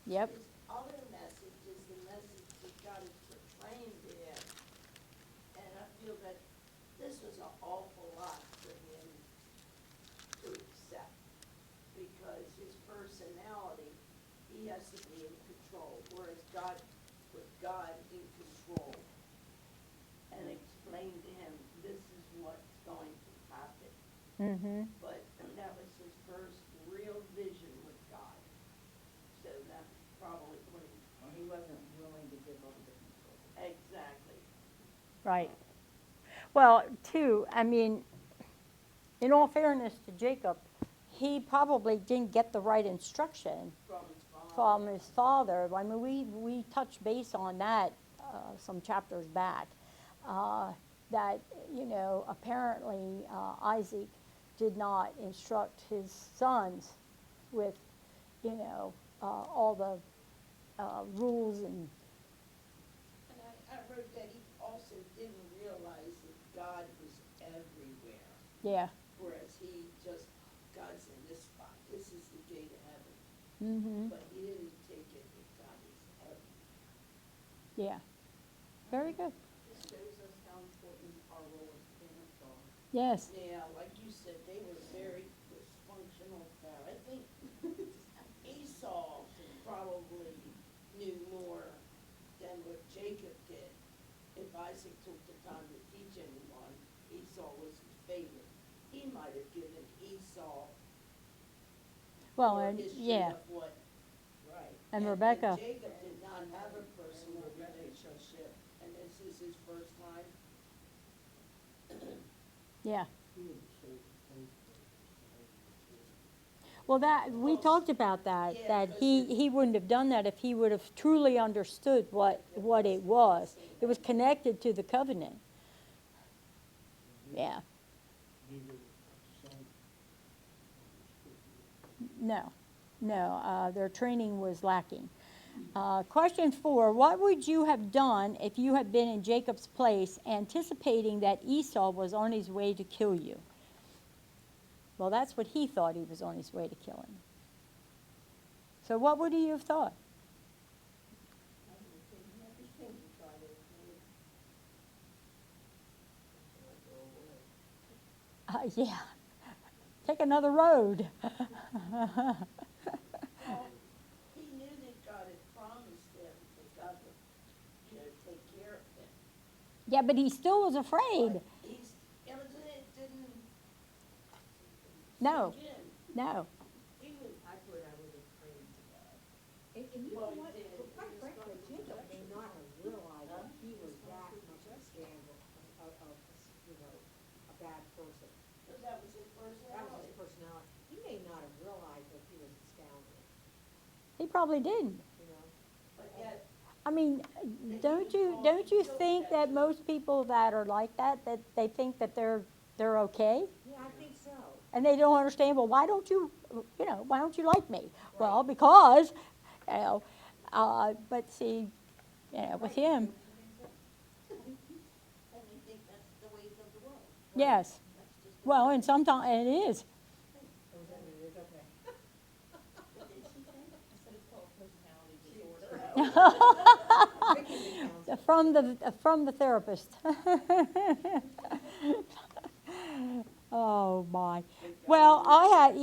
Yep. His other message is the message that God has proclaimed to him. And I feel that this was an awful lot for him to accept, because his personality, he has to be in control, whereas God, with God in control, and explain to him, this is what's going to happen. Mm-hmm. But that was his first real vision with God. So that's probably what He wasn't willing to give up the control. exactly. Right. Well, too, I mean, in all fairness to Jacob, he probably didn't get the right instruction From his father. from his father. I mean, we touched base on that some chapters back. That, you know, apparently Isaac did not instruct his sons with, you know, all the rules and, And I wrote that he also didn't realize that God was everywhere. yeah. Whereas he just, God's in this spot, this is the gate of heaven. Mm-hmm. But he didn't take it that God is everywhere. Yeah. Very good. This shows us how important our role as parents are. Yes. Yeah, like you said, they were very dysfunctional family. I think Esau probably knew more than what Jacob did. If Isaac took the time to teach anyone, Esau was his favorite. He might have given Esau Well, more and history yeah, of what. Right. and Rebecca. Jacob did not have a personal relationship, and this is his first time. Yeah. He would have saved both of Well, that we talked about that. Yeah, That 'cause he wouldn't have done that if he would have truly understood what it was. It was connected to the covenant. Yeah. neither son understood. No. Their training was lacking. Question 4: What would you have done if you had been in Jacob's place, anticipating that Esau was on his way to kill you? Well, that's what he thought. He was on his way to kill him. So what would he have thought? I would have taken everything to try to avoid. Yeah. Take another road. Well, he knew that God had promised him that God would, take care of him. Yeah, but he still was afraid. But it didn't No. sink in. No. He was, I thought I would have prayed to God. And you Well, know he what, did. quite frankly, Jacob may not have realized that he was that much of a scandal, you know, a bad person. because that was his That was personality. his personality. He may not have realized that he was a scoundrel, He probably didn't. you know? But yet, I mean, don't you think that most people that are like that they think that they're okay? Yeah, I think so. And they don't understand, well, why don't you like me? Well, because, but see, with him, and I think that's the ways of the world. yes. That's just. Well, and sometimes, and it is. Oh, is that what it is? Okay. What did she say? I said it's called personality disorder. Vicky recounts. From the therapist. Oh, my. Well, I had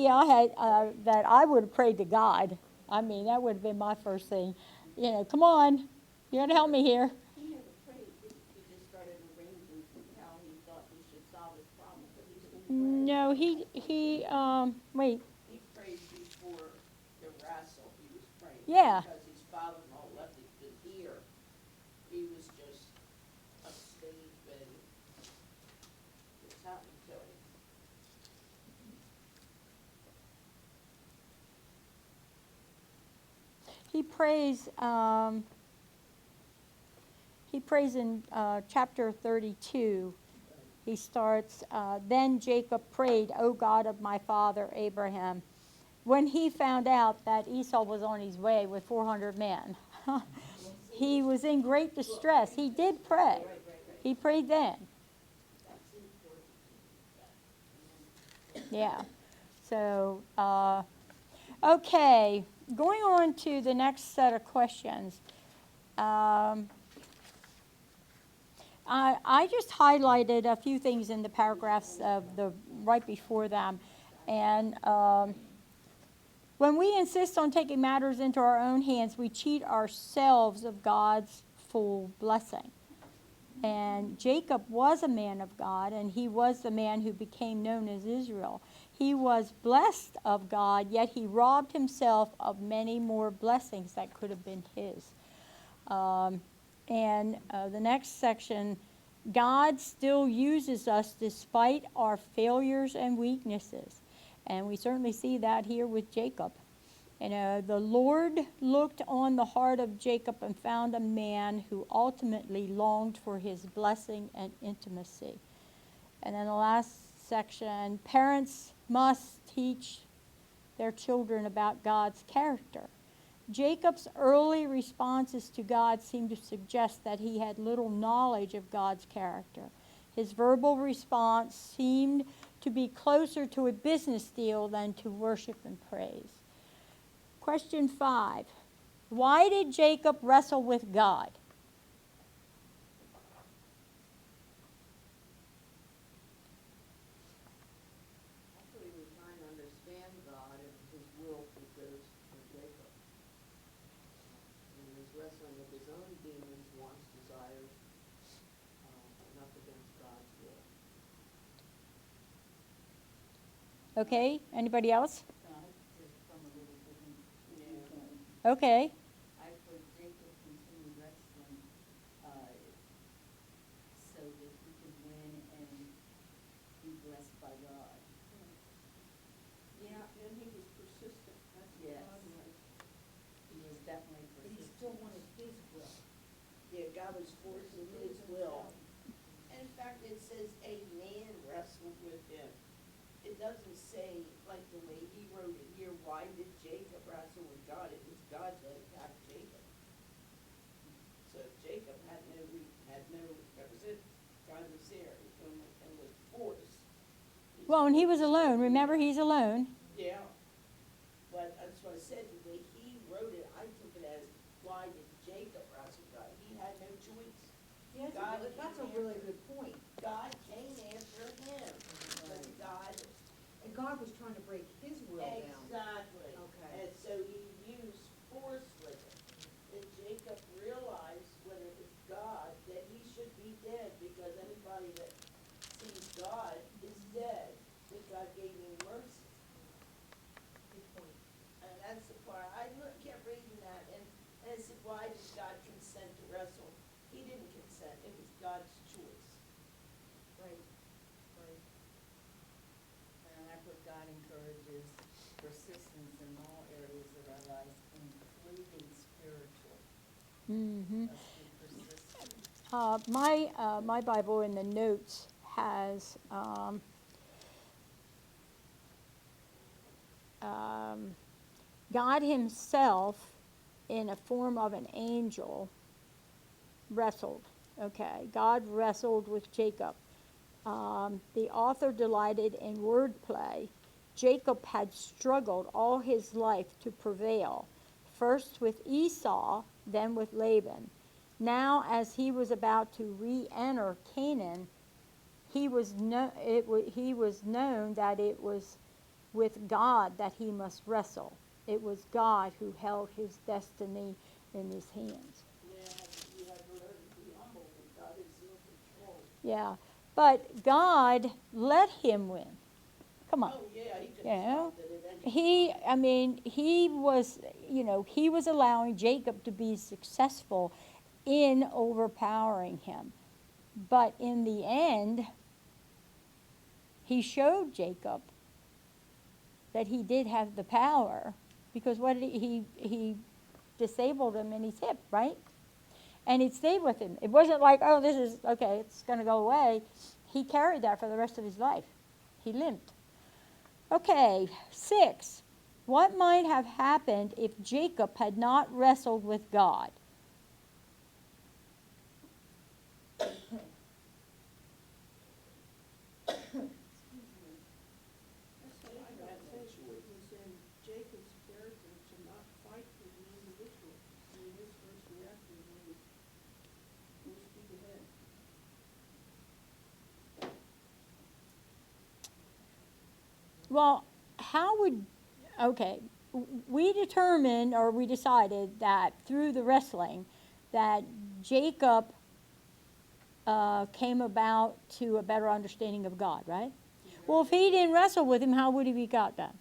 that I would have prayed to God. I mean, that would have been my first thing. Come on, you're gonna help me here. He never prayed, did he? He just started arranging how he thought he should solve his problem, but he didn't pray. No, wait, He prayed before the wrestle, he was praying. Yeah. Because his father-in-law left him to hear. He was just asleep and it's happened to him. he prays in chapter 32. He starts, then Jacob prayed, O God of my father Abraham, when he found out that Esau was on his way with 400 men. He was in great distress. He did pray. He prayed then. That's important to do that. Yeah. So, Okay, going on to the next set of questions. I just highlighted a few things in the paragraphs of the right before them, and when we insist on taking matters into our own hands, we cheat ourselves of God's full blessing. And Jacob was a man of God, and he was the man who became known as Israel. He was blessed of God, yet he robbed himself of many more blessings that could have been his. The next section, God still uses us despite our failures and weaknesses. And we certainly see that here with Jacob. The Lord looked on the heart of Jacob and found a man who ultimately longed for his blessing and intimacy. And then the last section, parents must teach their children about God's character. Jacob's early responses to God seem to suggest that he had little knowledge of God's character. His verbal response seemed to be closer to a business deal than to worship and praise. Question 5. Why did Jacob wrestle with God? Actually, we're trying to understand God and his will for Jacob. And he was wrestling with his own demons, wants, desires, and up against God's will. Okay, anybody else? Just from a little different viewpoint. Okay. I put Jacob continue wrestling, so that he could win and be blessed by God. Yeah, and he was persistent, that's what Yes. God was. He was definitely But he persistent. still wanted his will. Yeah, God was forcing his will. And in fact, it says a man wrestled with him. It doesn't say, like the way he wrote it here, why did Jacob wrestle with God? It was God that attacked Jacob. So Jacob had no, that was it. God was there and was forced. Well, and he was alone. Remember, he's alone. Yeah. But that's what I said, the way he wrote it, I took it as, why did Jacob wrestle God? He had no choice. Yeah, God that's a came really after- good point. God came after him. But God, And God was trying to break his will down. exactly. Okay. And so he used force with it. And Jacob realized when it was God that he should be dead because anybody that sees God is dead. But God gave him mercy. Good point. And that's the part, kept reading that, and I said, why did God consent to wrestle? He didn't consent, it was God's choice. Right, right. And I put God encourages persistence in all areas of our lives, including spiritual. Mm-hmm. Let's be persistent. My Bible in the notes has God himself in a form of an angel wrestled. Okay, God wrestled with Jacob. The author delighted in wordplay. Jacob had struggled all his life to prevail, first with Esau, then with Laban. Now, as he was about to re-enter Canaan, he was known that it was with God that he must wrestle. It was God who held his destiny in his hands. Yeah, you have to learn to be humble when God is in control. Yeah, but God let him win. Come on. Oh, yeah, he could You have know, stopped it at any time. he was allowing Jacob to be successful in overpowering him. But in the end, he showed Jacob that he did have the power, because what did he disabled him in his hip, right? And it stayed with him. It wasn't like, oh, this is okay, it's going to go away. He carried that for the rest of his life. He limped. Okay, 6. What might have happened if Jacob had not wrestled with God? I had no choice. It was in Jacob's Well, how would, okay, we determined, or we decided that through the wrestling, that Jacob came about to a better understanding of God, right? Well, if he didn't wrestle with him, how would he be got that?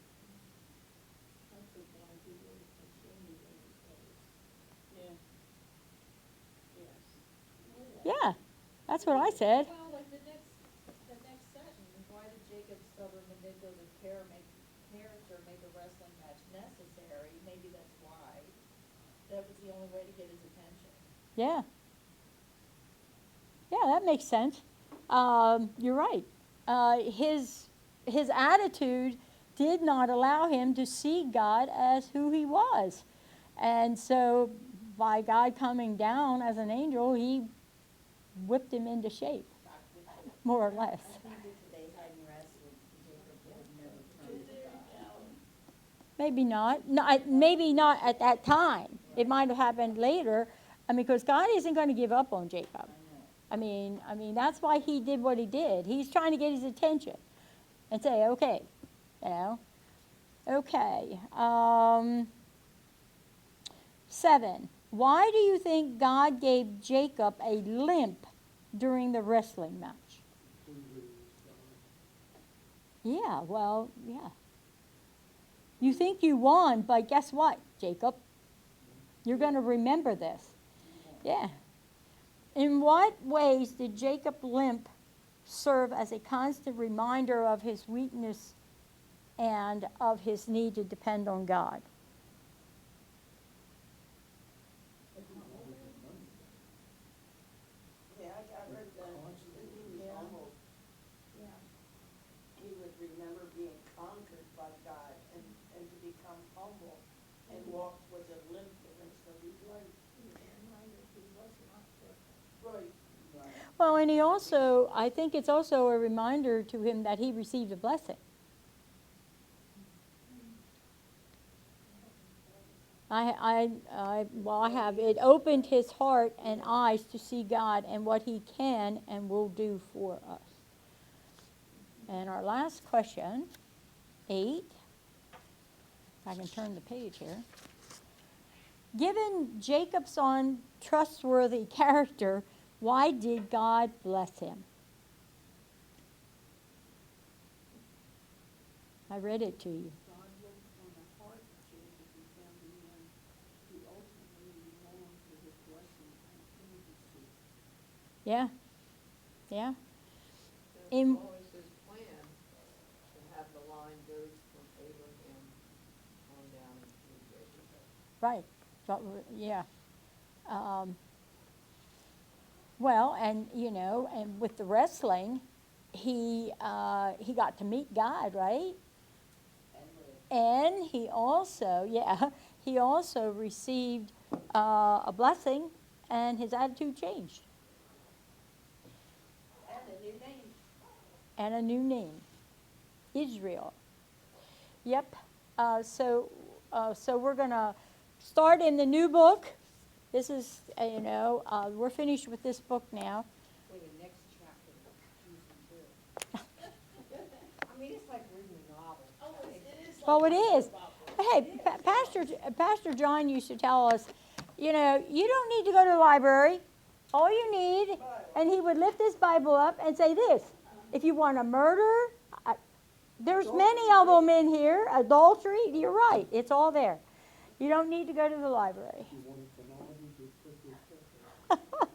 That's why he would continue in his days. Yeah. Yes. Yeah, that's what I said. Well, like the next sentence, why did Jacob's stubborn manipulative character make a wrestling match necessary? Maybe that's why. That was the only way to get his attention. Yeah. Yeah, that makes sense. You're right. His attitude did not allow him to see God as who he was. And so, by God coming down as an angel, he whipped him into shape, more or less. I think if they hadn't wrestled, Jacob would have never turned to God. Maybe not. No, maybe not at that time. It might have happened later. I mean, because God isn't going to give up on Jacob. I know. I mean, that's why he did what he did. He's trying to get his attention and say, okay, you know, okay. 7. Why do you think God gave Jacob a limp during the wrestling match? Yeah, well, yeah. You think you won, but guess what, Jacob? You're going to remember this. Yeah. In what ways did Jacob limp serve as a constant reminder of his weakness and of his need to depend on God? Yeah, I read that, he was almost, he would remember being conquered by God and to become humble and walk with a limp the rest of his life. Right. Well, and he also, I think it's also a reminder to him that he received a blessing. I have. It opened his heart and eyes to see God and what he can and will do for us. And our last question, 8. If I can turn the page here. Given Jacob's untrustworthy character, why did God bless him? I read it to you. God looked on the heart of Jacob and found a man who ultimately longed for his blessing and intimacy. Yeah. Yeah. That's In- always his plan, to have the line goes from Abraham on down through Jacob. Right. Yeah. Well, and you know, and with the wrestling, he got to meet God, right? And he also, he also received a blessing, and his attitude changed. And a new name. And a new name, Israel. Yep. So we're gonna start in the new book. This is, we're finished with this book now. Wait, the next chapter is juicy too. I mean, it's like reading a novel. Oh, it is like. Well, it a is. bubble. Hey, Pastor John used to tell us, you don't need to go to the library. All you need, and he would lift his Bible up and say this: if you want to murder, there's many of them in here. Adultery, you're right. It's all there. You don't need to go to the library. You want to phenomenally just put this stuff